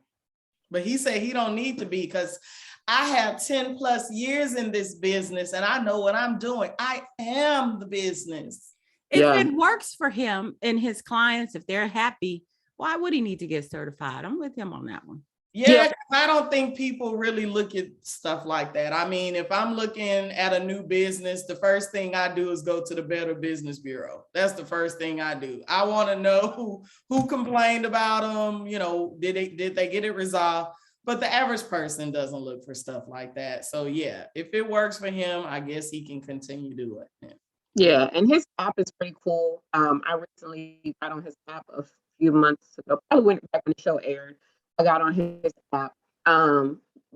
But he said he don't need to be because I have 10 plus years in this business and I know what I'm doing. I am the business. If Yeah. it works for him and his clients, if they're happy, why would he need to get certified? I'm with him on that one. Yeah, 'cause I don't think people really look at stuff like that. I mean, if I'm looking at a new business, the first thing I do is go to the Better Business Bureau. That's the first thing I do. I want to know who complained about them. You know, did they get it resolved? But the average person doesn't look for stuff like that. So yeah, if it works for him, I guess he can continue to do it. yeah, and his app is pretty cool. I recently got on his app a few months ago. Probably went back when the show aired. I got on his app.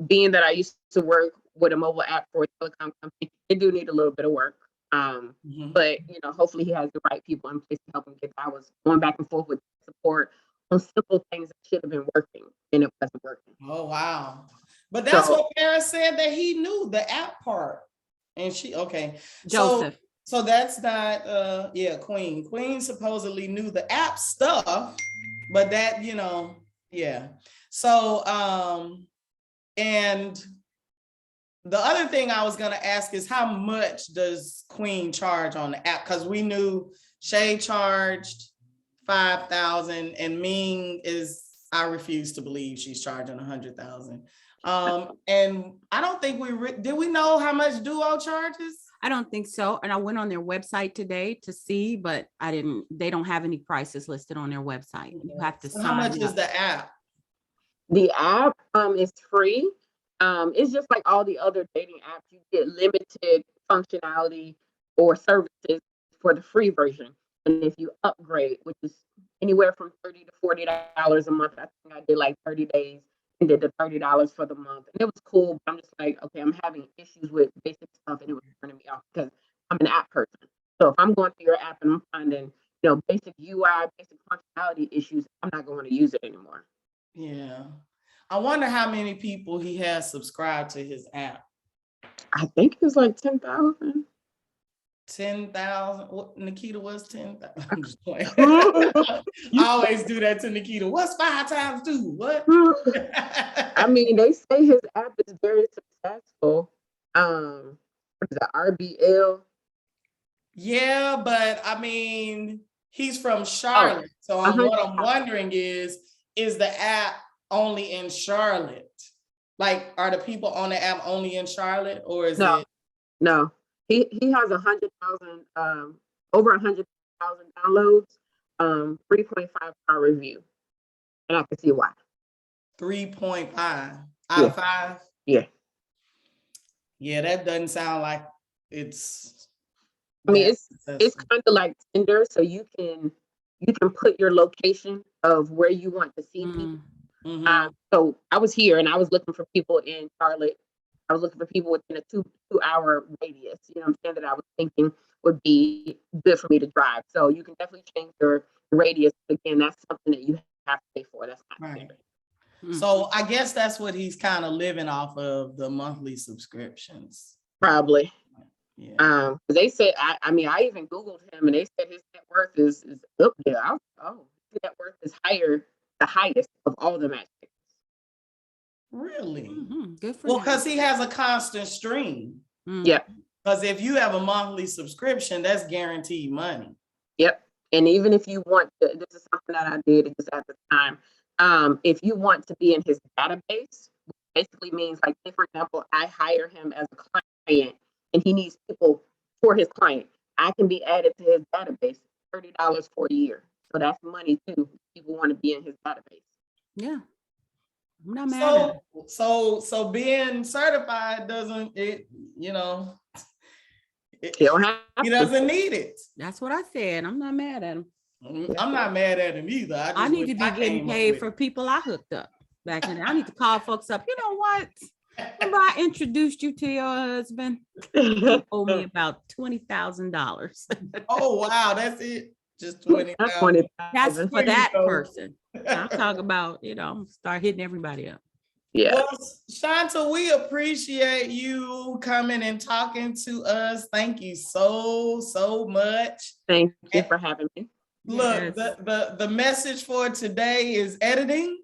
Being that I used to work with a mobile app for a telecom company, it do need a little bit of work. Mhm. But you know, hopefully he has the right people in place to help him get. I was going back and forth with support on simple things that should have been working, and it wasn't working. Oh, wow. But that's So- what Paris said that he knew the app part. And she, okay. Joseph. So that's not, yeah, Queen. Queen supposedly knew the app stuff, but that, you know, yeah. So, and the other thing I was gonna ask is how much does Queen charge on the app? Because we knew Shay charged 5,000 and Ming is, I refuse to believe she's charging 100,000. And I don't think did we know how much Duo charges? I don't think so. And I went on their website today to see, but they don't have any prices listed on their website. You have to So how much sign is up. the app? The app is free. It's just like all the other dating apps. You get limited functionality or services for the free version. And if you upgrade, which is anywhere from $30 to $40 a month, I think I did like 30 days and did the $30 for the month. And it was cool, but I'm just like, okay, I'm having issues with basic stuff and it was turning me off because I'm an app person. So if I'm going through your app and I'm finding, you know, basic UI, basic functionality issues, I'm not going to use it anymore. Yeah. I wonder how many people he has subscribed to his app. I think it's like 10,000. 10,000. What Nikita was 10,000. I'm just playing. I always do that to Nikita. What's 5 times 2? What? I mean, they say his app is very successful. What is it, RBL? Yeah, but I mean, he's from Charlotte. So what I'm wondering is the app only in Charlotte? Like, are the people on the app only in Charlotte, or is it? No, he has 100,000, over 100,000 downloads, 3.5-star review, and I can see why. 3.5 out of 5? Yeah. Yeah, that doesn't sound like it's. I mean, it's kind of like Tinder, so you can put your location of where you want to see people. Mm-hmm. So I was here and I was looking for people in Charlotte. I was looking for people within a two-hour radius, you know what I'm saying, that I was thinking would be good for me to drive. So you can definitely change your radius. Again, that's something that you have to pay for. That's not right. fair. So I guess that's what he's kind of living off of, the monthly subscriptions. Probably. Yeah. They said, I mean, I even Googled him and they said his net worth is up there. His net worth is the highest of all the matchmakers. Really? Mm-hmm. Good for Well, him. because he has a constant stream. Yeah. Because if you have a monthly subscription, that's guaranteed money. Yep. And even if you want to, this is something that I did just at the time. If you want to be in his database, basically means like, say, for example, I hire him as a client and he needs people for his client. I can be added to his database, $30 for a year. So that's money too. People want to be in his database. Yeah. I'm not mad at him. So being certified doesn't, it, you know, He don't have he to. doesn't need it. That's what I said. I'm not mad at him. I'm not mad at him either. I need to be getting paid for people I hooked up back in there. I need to call folks up. You know what? Remember I introduced you to your husband? You owe me about $20,000. Oh wow, that's it. Just 20,000. That's 20,000. That's for There you that go. person. I'm talking about, start hitting everybody up. Yeah. Well, Shanta, we appreciate you coming and talking to us. Thank you so much. Thank you for having me. Look, Yes. the message for today is editing,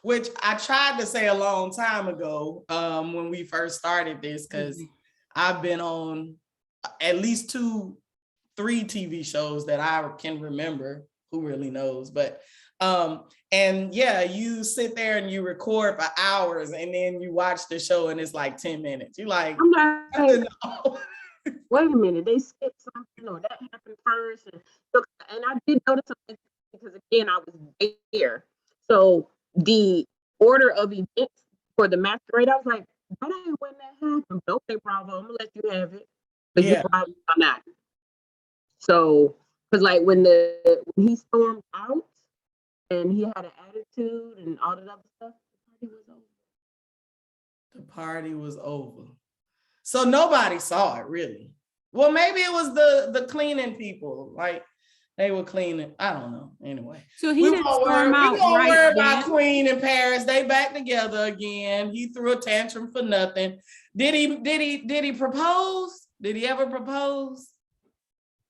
which I tried to say a long time ago when we first started this, because I've been on at least 2-3 TV shows that I can remember. Who really knows? But and yeah, you sit there and you record for hours and then you watch the show and it's like 10 minutes. You're like, I'm I like, didn't know. wait a minute, they skipped something or that happened first. And I did notice something because again, I was there. So the order of events for the masquerade, I was like, that ain't when that happened. But okay, Bravo, I'm gonna let you have it. But Yeah. you're right, I'm not. So, because like when he stormed out and he had an attitude and all that other stuff, the party was over. The party was over. So nobody saw it really. Well, maybe it was the cleaning people. Like they were cleaning. I don't know. Anyway. So he didn't storm out We won't right worry then. about Queen in Paris. They back together again. He threw a tantrum for nothing. Did he propose? Did he ever propose?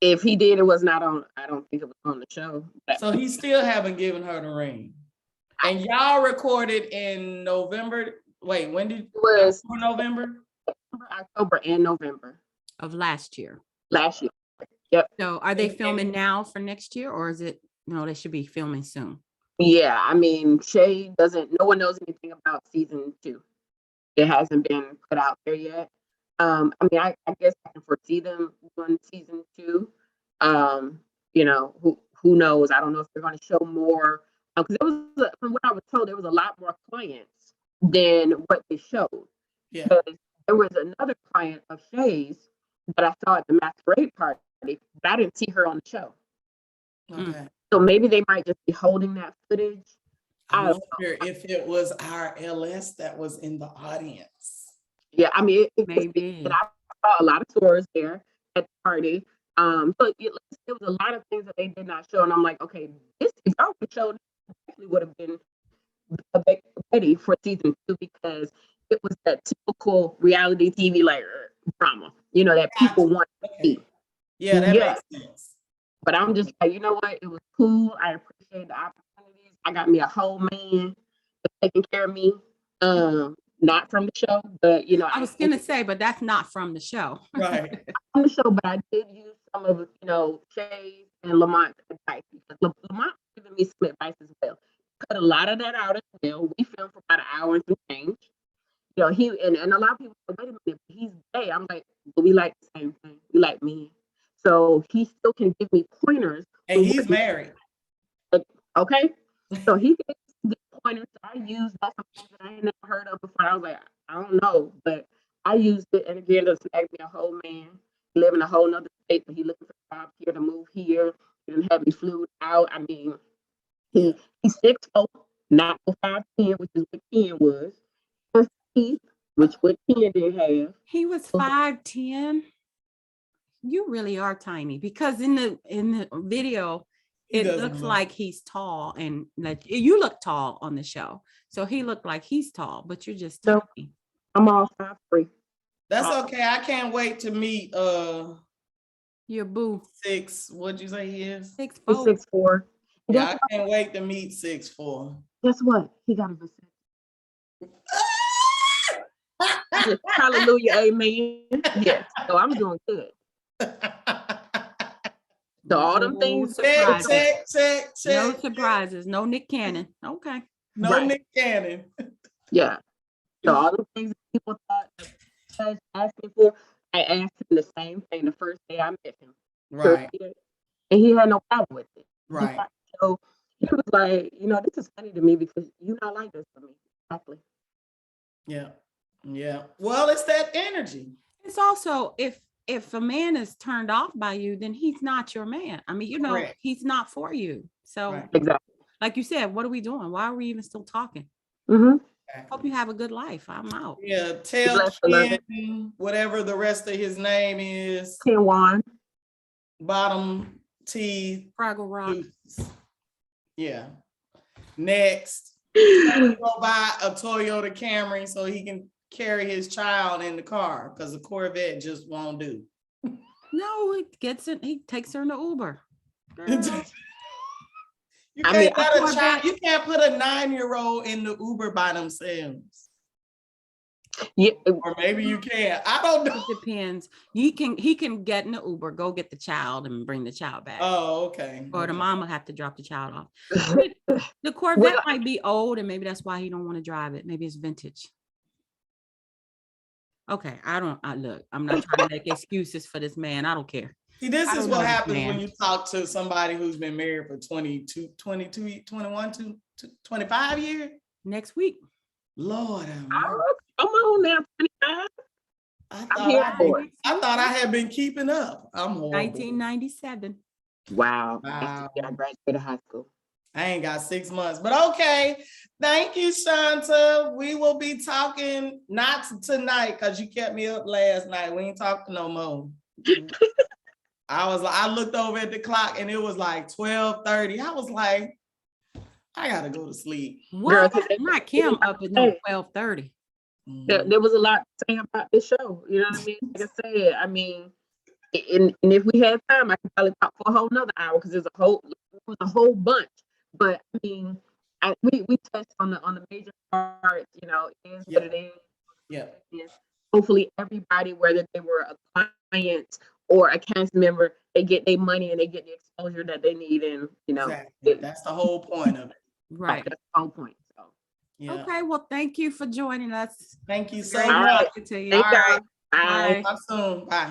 If he did, it was not on. I don't think it was on the show. So he still haven't given her the ring. And y'all recorded in November. Wait, when did It was November? October and November Of last year. last year. Yep. So are they filming now for next year, or is it, no, they should be filming soon? Yeah, I mean, Shay doesn't. No one knows anything about season 2. It hasn't been put out there yet. I mean, I guess I can foresee them doing season 2. Who knows? I don't know if they're going to show more because from what I was told, there was a lot more clients than what they showed. Yeah. Because there was another client of Shay's that I saw at the masquerade party, but I didn't see her on the show. Okay. So maybe they might just be holding that footage. I wonder if it was our LS that was in the audience. Yeah, I mean, Maybe. and I saw a lot of tours there at the party. So there was a lot of things that they did not show, and I'm like, okay, this if y'all would show definitely would have been ready for season 2 because it was that typical reality TV drama, that people want to see. Yeah, that makes sense. But I'm just like, you know what? It was cool. I appreciate the opportunities. I got me a whole man taking care of me. Not from the show, but I was gonna say, but that's not from the show. Right. On the show, but I did use some of Shay's and Lamont's advice because Lamont giving me some advice as well. Cut a lot of that out as well. We filmed for about an hour and some change. He and a lot of people say, wait a minute, he's gay. I'm like, but we like the same thing. We like men. So he still can give me pointers. And he's married. Okay. So he gave me pointers. I used that something that I ain't never heard of before. I was like, I don't know, but I used it, and again, to snag me a whole man. He live in a whole nother state, but he looking for a job here to move here. He didn't have me flew out. I mean, he's 6'4", not 5'10", which is what Ken was. Which what Ken didn't have. He was 5'10". You really are tiny because in the video, it looks like he's tall, and like you look tall on the show. So he looked like he's tall, but you're just tiny. I'm all 5'3". That's okay. I can't wait to meet your boo. 6. What'd you say he is? 6'4". 6'4". Yeah, I can't wait to meet 6'4". Guess what? He got a vasectomy. Hallelujah, amen. Yes. So I'm doing good. So all them things. Check. No surprises. No Nick Cannon. Okay. No Nick Cannon. Yeah. So all the things that people thought I was asking for, I asked him the same thing the first day I met him. Right. And he had no problem with it. Right. So he was like, this is funny to me because you're not like this for me. Exactly. Yeah. Well, it's that energy. It's also if a man is turned off by you, then he's not your man. I mean, Correct. He's not for you. So exactly. Like you said, what are we doing? Why are we even still talking? Mm-hmm. Hope you have a good life. I'm out. Yeah, tell Ken, whatever the rest of his name is. Ken Juan. Bottom teeth. Fraggle Rock. Yeah. Next, go buy a Toyota Camry so he can carry his child in the car because the Corvette just won't do. No, he takes her in the Uber. Girl. You I can't mean, let a child, you can't put a 9-year-old in the Uber by themselves. Yeah, Or maybe you can. I don't know. It depends. He can get in the Uber, go get the child and bring the child back. Oh, okay. Or the Okay. mom will have to drop the child off. well, The Corvette might be old and maybe that's why he don't want to drive it. Maybe it's vintage. Okay, look, I'm not trying to make excuses for this man. I don't care. See, this I is don't what know this happens man. when you talk to somebody who's been married for 22, 25 years. Next week. Lord have mercy. come on now, 25. I'm here for it. I thought I had been keeping up. I'm horrible. 1997. Wow. Wow. I graduated high school. I ain't got 6 months, but okay. Thank you, Shanta. We will be talking not tonight because you kept me up last night. We ain't talking no more. I looked over at the clock and it was like 12:30. I was like, I gotta go to sleep. What? Girl, Not Kim up at no 12:30. There was a lot to say about this show. You know what I mean? Like I said, I mean, and if we had time, I could probably talk for a whole nother hour because it was a whole bunch. But I mean, we touched on the major parts. You know, it is what it is. Yeah. Hopefully, everybody, whether they were a client or a cast member, they get their money and they get the exposure that they need. And you know, exactly. That's the whole point of it. Right. That's the whole point. So. Yeah. Okay. Well, thank you for joining us. Thank you so Great much. talking to you. Thank All y'all. right. Bye. Talk soon. Bye.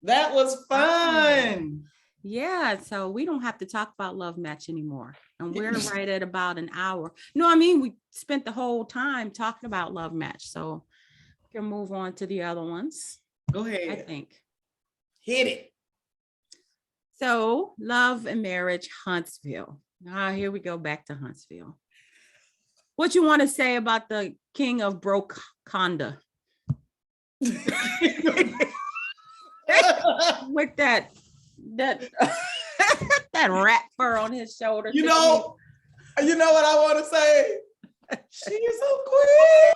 That was fun. Yeah, so we don't have to talk about Love Match anymore. And we're right at about an hour. No, I mean, we spent the whole time talking about Love Match. So we can move on to the other ones, Go ahead. I think. Hit it. So Love and Marriage, Huntsville. Here we go back to Huntsville. What you want to say about the king of broke conda? With that that rat fur on his shoulder. You know what I want to say? She's a queen.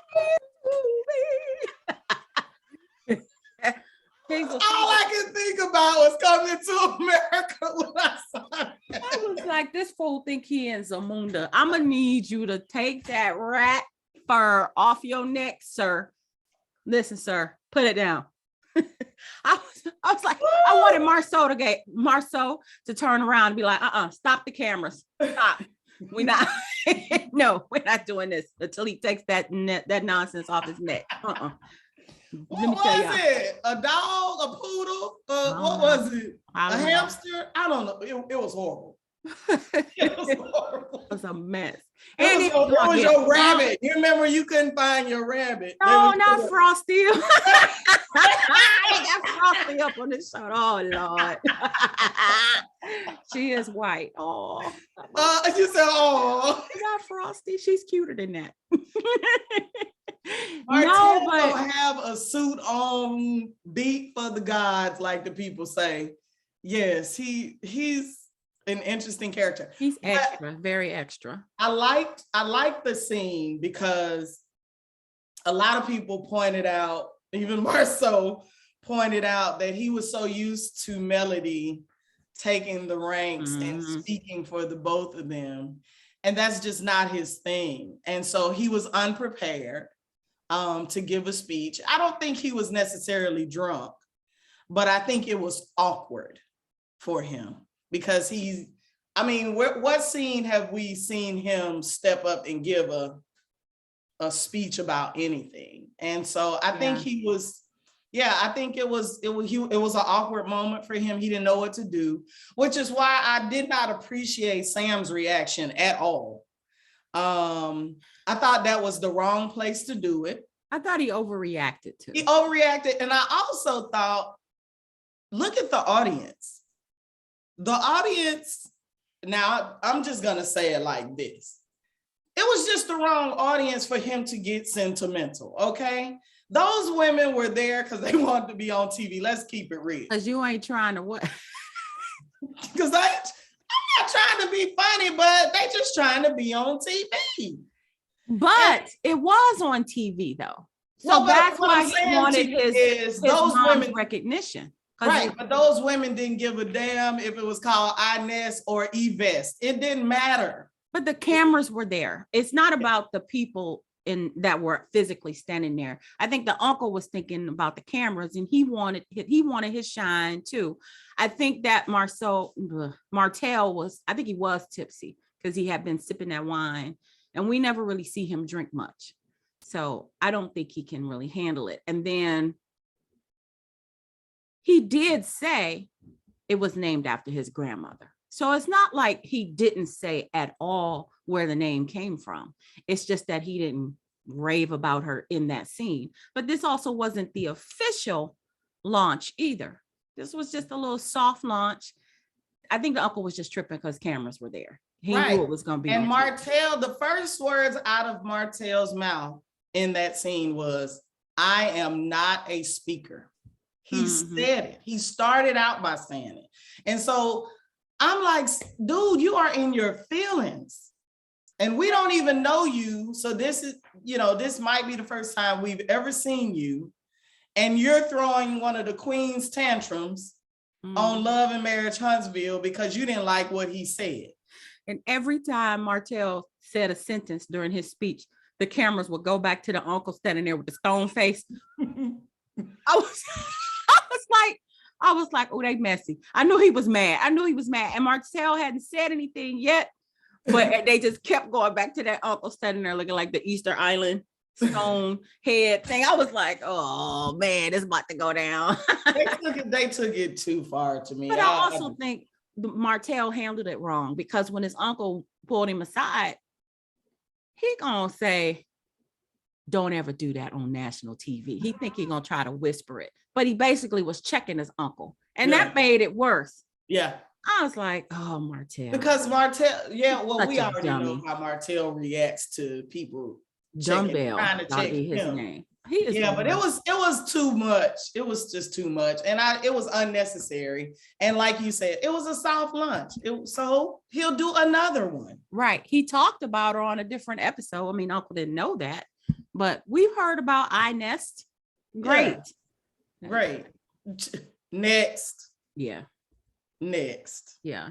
All I could think about was Coming to America when I saw it. I was like, this fool think he in Zamunda. I'm gonna need you to take that rat fur off your neck, sir. Listen, sir, put it down. I was like, I wanted Marceau to turn around and be like, stop the cameras. Stop. We're not doing this until he takes that nonsense off his neck. What was it? A dog, a poodle? What was it? A hamster? I don't know. It was horrible. It was horrible. It was a mess. It was your rabbit. You remember you couldn't find your rabbit. No, not Frosty. I got Frosty up on his shirt. Oh Lord. She is white. Oh. You said, oh. Not Frosty. She's cuter than that. No, but have a suit on, beat for the gods, like the people say. Yes, he's an interesting character. He's extra, very extra. I liked the scene because a lot of people pointed out, even Marceau pointed out, that he was so used to Melody taking the ranks and speaking for the both of them. And that's just not his thing. And so he was unprepared to give a speech. I don't think he was necessarily drunk, but I think it was awkward for him because what scene have we seen him step up and give a speech about anything? And so I think he was, I think it was an awkward moment for him. He didn't know what to do, which is why I did not appreciate Sam's reaction at all. I thought that was the wrong place to do it. I thought he overreacted too. He overreacted. And I also thought, look at the audience. The audience, now I'm just going to say it like this. It was just the wrong audience for him to get sentimental, okay? Those women were there because they wanted to be on TV. Let's keep it real. Because you ain't trying to what? Because I'm not trying to be funny, but they just trying to be on TV. But it was on TV though. So Well, but that's what why I'm he saying wanted to you his is those mom's women, recognition. 'Cause right? But those women didn't give a damn if it was called Inez or Yvette. It didn't matter. But the cameras were there. It's not about the people that were physically standing there. I think the uncle was thinking about the cameras, and he wanted his shine too. I think that Martell was, I think he was tipsy because he had been sipping that wine, and we never really see him drink much. So I don't think he can really handle it. And then he did say it was named after his grandmother. So it's not like he didn't say at all where the name came from. It's just that he didn't rave about her in that scene. But this also wasn't the official launch either. This was just a little soft launch. I think the uncle was just tripping because cameras were there. He knew it was going to be. And Martell, the first words out of Martell's mouth in that scene was, "I am not a speaker." He said it. He started out by saying it. And so I'm like, dude, you are in your feelings and we don't even know you. So this is, this might be the first time we've ever seen you. And you're throwing one of the queen's tantrums on Love and Marriage Huntsville because you didn't like what he said. And every time Martell said a sentence during his speech, the cameras would go back to the uncle standing there with the stone face. I was like, oh, they messy. I knew he was mad. And Martell hadn't said anything yet, but they just kept going back to that uncle standing there looking like the Easter Island stone head thing. I was like, oh man, it's about to go down. They took it too far to me. But I also think Martell handled it wrong because when his uncle pulled him aside, he gonna say, don't ever do that on national TV. He think he gonna try to whisper it, but he basically was checking his uncle, and that made it worse. Yeah. I was like, oh, Martell. Because Martell, we already know how Martell reacts to people Dumbbell, trying to check his him. name. But it was too much. It was just too much. And it was unnecessary. And like you said, it was a soft lunch. So he'll do another one. Right. He talked about her on a different episode. I mean, Uncle didn't know that, but we've heard about iNest. Great. Yeah. Great. Next. Yeah. Next. Yeah.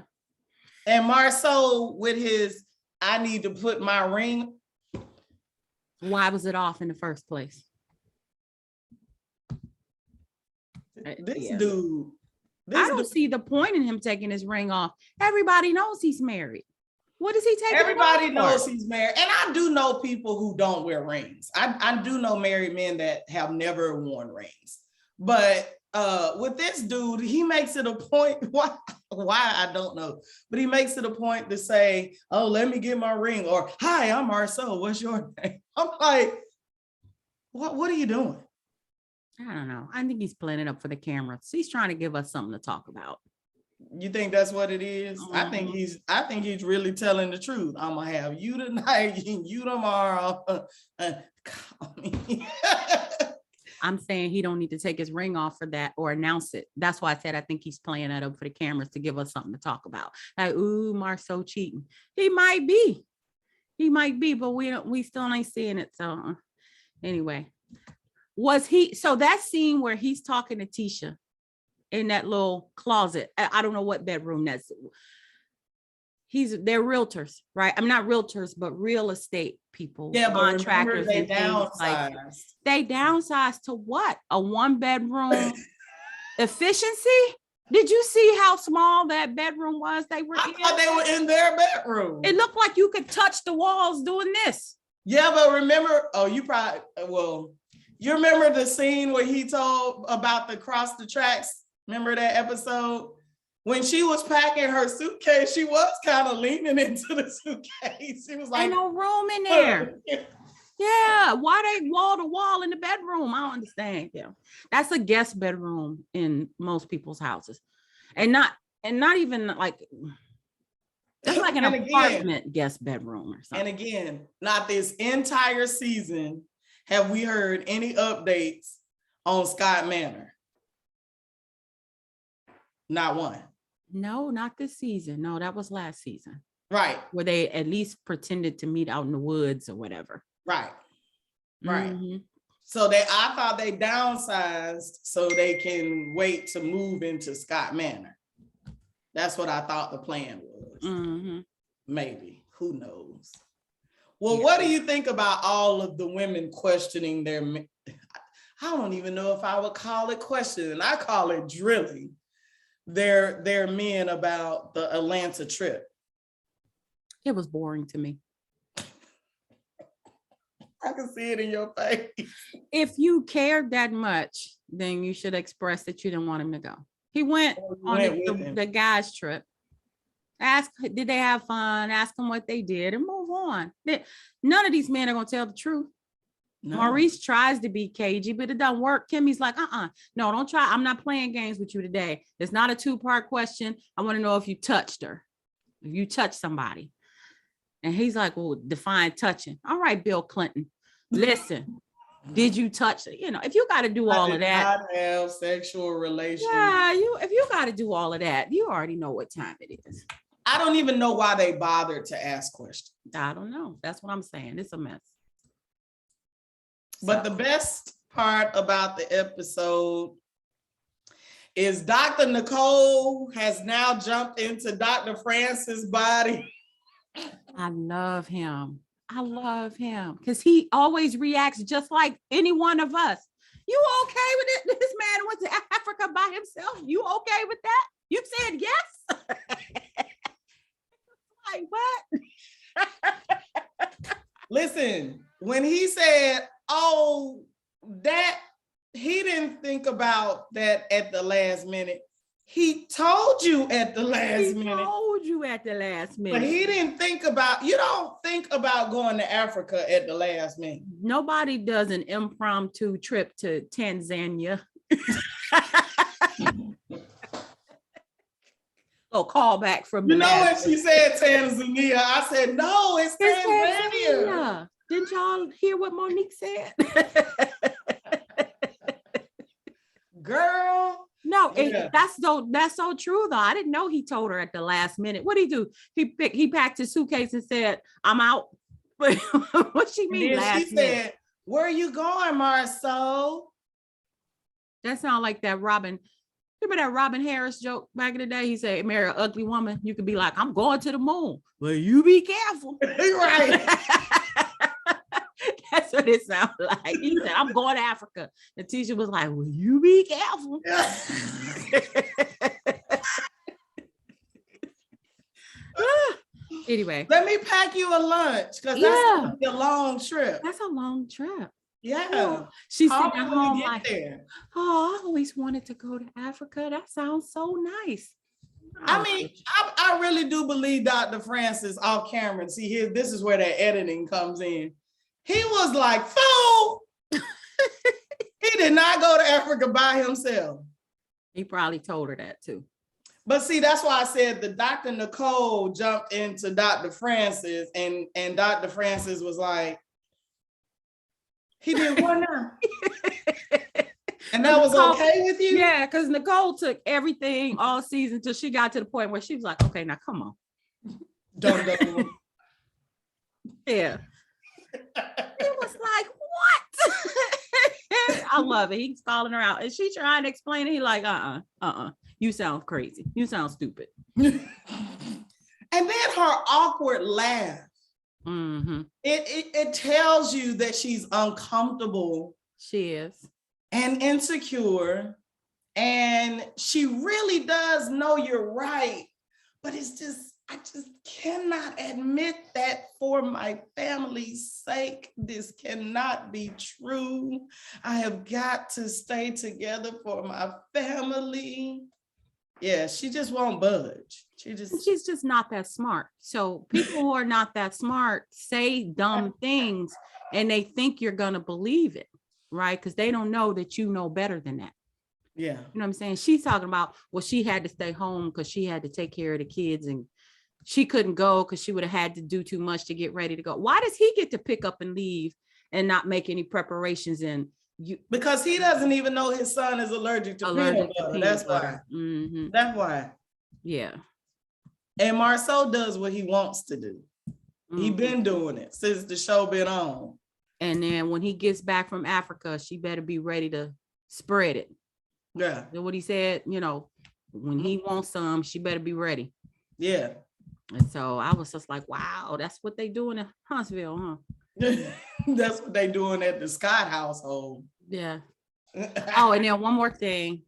And Marceau with his, I need to put my ring. Why was it off in the first place? This dude. I don't see the point in him taking his ring off. Everybody knows he's married. What does he take? Everybody knows he's married. And I do know people who don't wear rings. I do know married men that have never worn rings. But with this dude, he makes it a point. Why I don't know, but he makes it a point to say, "Oh, let me get my ring," or "Hi, I'm Marceau. What's your name?" I'm like, "What are you doing?" I don't know. I think he's playing it up for the camera. So he's trying to give us something to talk about. You think that's what it is? I think he's really telling the truth. I'm gonna have you tonight and you tomorrow. Call me. I'm saying he don't need to take his ring off for that or announce it. That's why I said I think he's playing that up for the cameras to give us something to talk about. Like, ooh, Marceau cheating. He might be, but we still ain't seeing it. So anyway, so that scene where he's talking to Tisha in that little closet, I don't know what bedroom that's. They're realtors, right? I'm not realtors, but real estate people, contractors. They downsized. They downsized to what? A 1-bedroom efficiency? Did you see how small that bedroom was? They were in their bedroom. It looked like you could touch the walls doing this. Yeah, but remember, you remember the scene where he told about the cross the tracks? Remember that episode? When she was packing her suitcase, she was kind of leaning into the suitcase. She was like, ain't no room in there. Yeah, why they wall to wall in the bedroom? I don't understand. Yeah, that's a guest bedroom in most people's houses, and not even like that's like an apartment guest bedroom or something. And again, not this entire season have we heard any updates on Scott Manor. Not one. No, not this season. No, that was last season Right, where they at least pretended to meet out in the woods or whatever. right, right. Mhm. So I thought they downsized so they can wait to move into Scott Manor. That's what I thought the plan was. Mhm. Maybe, who knows? Well, Yeah. what do you think about all of the women questioning their? I don't even know if I would call it questioning. I call it drilling their men about the Atlanta trip. It was boring to me. I can see it in your face. If you cared that much, then you should express that you didn't want him to go. He went Or you on went with him. the guys' trip. Ask, did they have fun? Ask them what they did and move on. None of these men are going to tell the truth. No. Maurice tries to be cagey, but it doesn't work. Kimmy's like, no, don't try. I'm not playing games with you today. It's not a 2-part question. I want to know if you touched her, if you touched somebody. And he's like, well, define touching. All right, Bill Clinton, listen, did you touch it? You know, if you got to do all of that. Not have sexual relations. Yeah, if you got to do all of that, you already know what time it is. I don't even know why they bothered to ask questions. I don't know. That's what I'm saying. It's a mess. But the best part about the episode is Dr. Nicole has now jumped into Dr. Francis' body. I love him. I love him because he always reacts just like any one of us. You okay with it? This man went to Africa by himself. You okay with that? You said yes. Like what? Listen, when he said, oh, that he didn't think about that at the last minute. He told you at the last minute. He told you at the last minute. But he didn't think about, you don't think about going to Africa at the last minute. Nobody does an impromptu trip to Tanzania. Oh, call back from you know when she said Tanzania, I said, no, it's Tanzania. Didn't y'all hear what Monique said? Girl. No, Yeah. that's so true though. I didn't know he told her at the last minute. What did he do? He packed his suitcase and said, I'm out. What she mean? And then last she minute? said, where are you going, Marceau? That sounds like that Robin. Remember that Robin Harris joke back in the day? He said, marry an ugly woman. You could be like, I'm going to the moon. Well, you be careful. Right. That's what it sounded like. He said, I'm going to Africa. The teacher was like, well, you be careful. Anyway. Let me pack you a lunch because that's gonna be a long trip. That's a long trip. Yeah. Oh, she's sitting at home get like, there? oh, I always wanted to go to Africa. That sounds so nice. I mean, I really do believe Dr. Francis off camera. See here, this is where that editing comes in. He was like, fool. He did not go to Africa by himself. He probably told her that too. But see, that's why I said the Dr. Nicole jumped into Dr. Francis and Dr. Francis was like, he did what now? And that was okay with you? Yeah, because Nicole took everything all season till she got to the point where she was like, okay, now come on. Don't go. Yeah. He was like, what? I love it. He's calling her out. And she trying to explain it. He like, you sound crazy. You sound stupid. And then her awkward laugh. Mm-hmm. It tells you that she's uncomfortable. She is. And insecure. And she really does know you're right. But I just cannot admit that for my family's sake. This cannot be true. I have got to stay together for my family. Yeah, she just won't budge. She's just not that smart. So people who are not that smart say dumb things and they think you're going to believe it, right? Because they don't know that you know better than that. Yeah. You know what I'm saying? She's talking about, well, she had to stay home because she had to take care of the kids and she couldn't go because she would have had to do too much to get ready to go. Why does he get to pick up and leave and not make any preparations? And because he doesn't even know his son is allergic to peanut butter. That's why. Mm-hmm. That's why. Yeah. And Marceau does what he wants to do. He Mhm. been doing it since the show been on. And then when he gets back from Africa, she better be ready to spread it. Yeah. That's what he said, you know, when he wants some, she better be ready. Yeah. And so I was just like, wow, that's what they doing in Huntsville, huh? That's what they doing at the Scott household. Yeah. Oh, and then one more thing.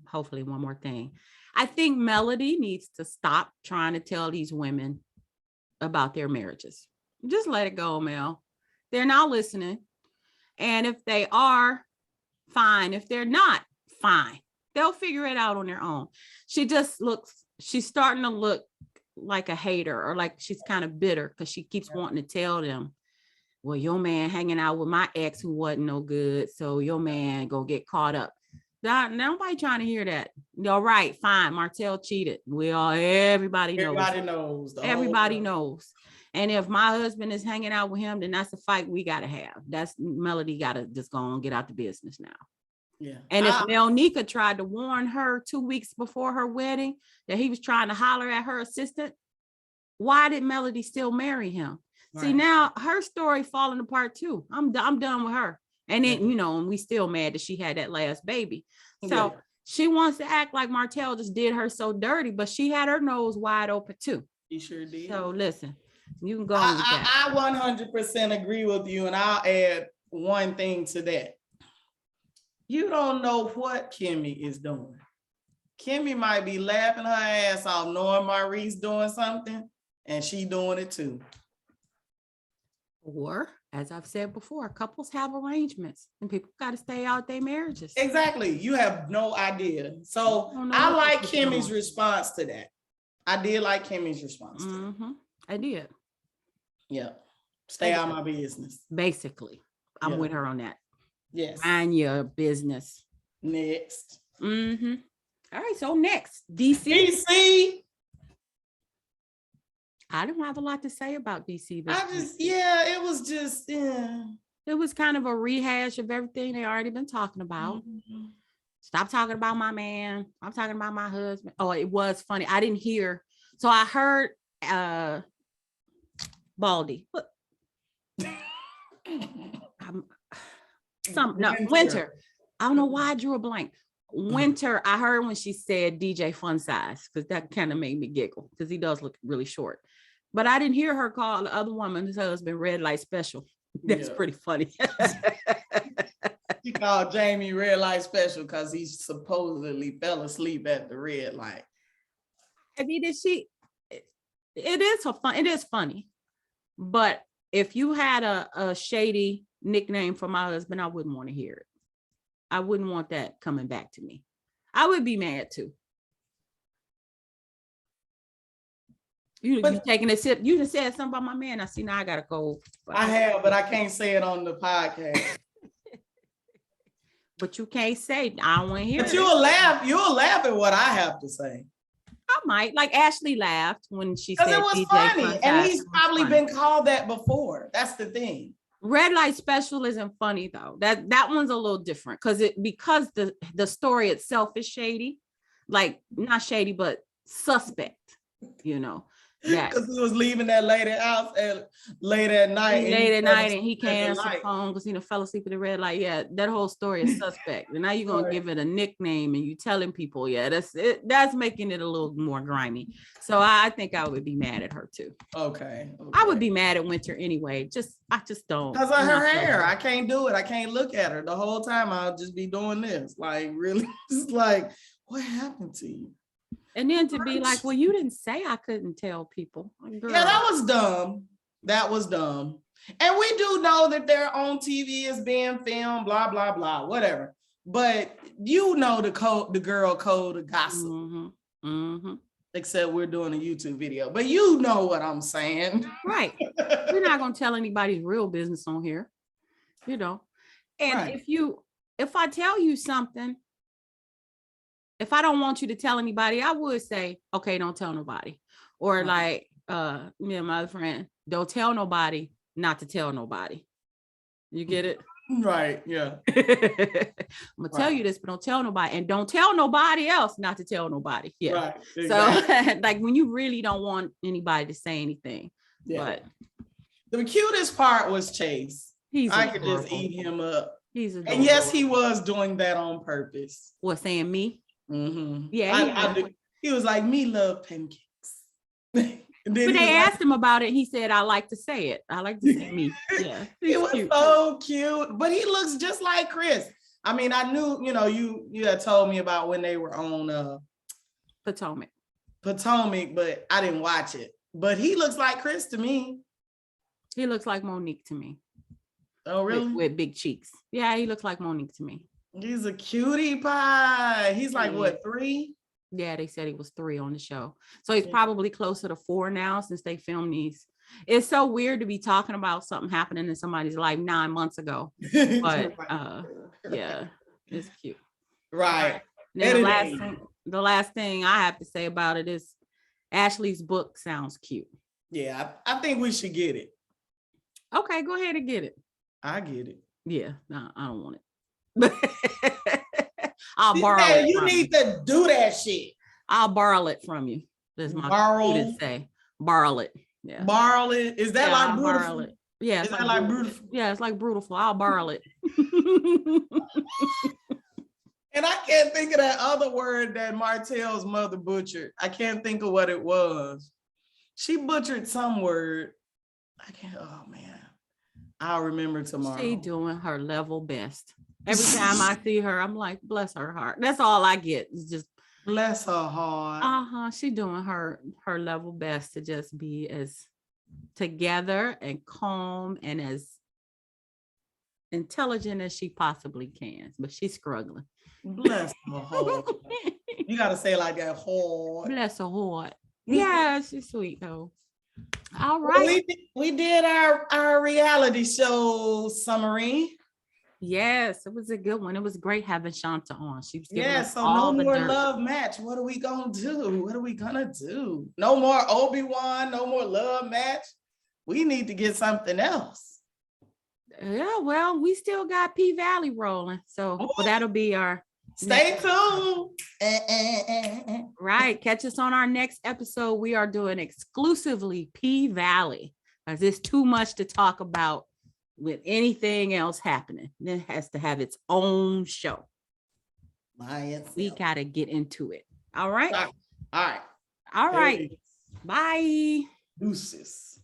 Hopefully one more thing. I think Melody needs to stop trying to tell these women about their marriages. Just let it go, Mel. They're not listening. And if they are, fine. If they're not, fine. They'll figure it out on their own. She's starting to look like a hater, or like she's kind of bitter because she keeps wanting to tell them, well, your man hanging out with my ex who wasn't no good, so your man go get caught up. Nobody trying to hear that. All right, fine. Martell cheated. Everybody knows. Everybody knows. Everybody knows. And if my husband is hanging out with him, then that's a fight we gotta have. That's Melody gotta just go and get out the business now. Yeah. And if Melnika tried to warn her 2 weeks before her wedding that he was trying to holler at her assistant, why did Melody still marry him? Right. See, now her story falling apart too. I'm done with her. And then, you know, and we still mad that she had that last baby. So she wants to act like Martell just did her so dirty, but she had her nose wide open too. She sure did. So listen, you can go on with that. I 100% agree with you. And I'll add one thing to that. You don't know what Kimmy is doing. Kimmy might be laughing her ass off knowing Maurice doing something, and she doing it too. Or, as I've said before, couples have arrangements and people got to stay out their marriages. Exactly. You have no idea. So I like Kimmy's response to that. I did like Kimmy's response to that. I did. Yeah. Stay out of my business. Basically. I'm with her on that. Yes. Mind your business. Next. All right. So next, DC. DC. I don't have a lot to say about DC. It was just, It was kind of a rehash of everything they already been talking about. Stop talking about my man. I'm talking about my husband. Oh, it was funny. I didn't hear. So I heard Baldy. Winter. I don't know why I drew a blank. Winter, I heard when she said DJ Fun Size, because that kind of made me giggle because he does look really short. But I didn't hear her call the other woman's husband Red Light Special. That's pretty funny. She called Jamie Red Light Special because he supposedly fell asleep at the red light. I mean, it is funny. But if you had a shady nickname for my husband, I wouldn't want to hear it. I wouldn't want that coming back to me. I would be mad too. You taking a sip. You just said something about my man. I see now I gotta go. I have, but I can't say it on the podcast. But you can't say I don't want to hear it. But you'll laugh at what I have to say. I might. Like Ashley laughed when she said it was DJ funny. And he's probably been called that before. That's the thing. Red Light Special isn't funny though. That one's a little different because the story itself is shady. Like not shady, but suspect, you know. Because he was leaving that lady out late at night. And he can't answer the phone because he fell asleep at the red light. Yeah, that whole story is suspect. And now you're gonna give it a nickname and you telling people, that's making it a little more grimy. So I think I would be mad at her too. Okay. I would be mad at Winter anyway. I just don't. Because of her hair. I can't do it. I can't look at her the whole time. I'll just be doing this. Like really, it's like, what happened to you? And then to be like, well, you didn't say I couldn't tell people. Girl. Yeah, that was dumb. That was dumb. And we do know that they're on TV is being filmed, blah, blah, blah, whatever. But you know the girl code of gossip. Except we're doing a YouTube video. But you know what I'm saying. Right. We're not going to tell anybody's real business on here. You know. And if I tell you something, if I don't want you to tell anybody, I would say, okay, don't tell nobody. Or like me and my other friend, don't tell nobody not to tell nobody. You get it? Right. Yeah. I'm gonna tell Right. you this, but don't tell nobody, and don't tell nobody else not to tell nobody. Yeah. Right. So Exactly. like when you really don't want anybody to say anything, Yeah. but The cutest part was Chase. he's I could just adorable. eat him up. He's And adorable. yes, he was doing that on purpose. What, saying me? Mhm. Yeah, He was like, me love pancakes. And then but he they was like, asked him about it. He said, I like to say it. I like to say me. Yeah. it was cute. so cute. But he looks just like Chris. I mean, I knew, you had told me about when they were on Potomac. Potomac, but I didn't watch it. But he looks like Chris to me. He looks like Monique to me. Oh, really? With big cheeks. Yeah, he looks like Monique to me. He's a cutie pie. He's like, Yeah. what, 3? Yeah, they said he was 3 on the show. So he's Yeah. probably closer to 4 now since they filmed these. It's so weird to be talking about something happening in somebody's life 9 months ago. But yeah, it's cute. Right. Now, the last thing I have to say about it is Ashley's book sounds cute. Yeah, I think we should get it. Okay, go ahead and get it. I get it. Yeah, no, I don't want it. I'll borrow it. You need to do that shit. I'll borrow it from you. That's my students say. Borrow it. Yeah. Borrow it. Is that like Brutal? It. Yeah. Is that like Brutal? Yeah, it's like Brutal. I'll borrow it. And I can't think of that other word that Martell's mother butchered. I can't think of what it was. She butchered some word. I can't. Oh man, I'll remember tomorrow. She doing her level best. Every time I see her, I'm like, bless her heart. That's all I get. It's just bless her heart. She doing her level best to just be as together and calm and as intelligent as she possibly can. But she's struggling. Bless her heart. You gotta say it like that. Heart. Bless her heart. Yeah, she's sweet though. All right. Well, we did our reality show summary. Yes, it was a good one. It was great having Shanta on. She was giving us so all no the more dirt. love match. What are we gonna do? What are we gonna do? No more Obi-Wan, no more love match. We need to get something else. Yeah, well, we still got P Valley rolling. So well, that'll be our stay tuned. Right. Catch us on our next episode. We are doing exclusively P Valley because it's too much to talk about with anything else happening. It has to have its own show. We got to get into it. All right. All right. All right. Bye. Deuces.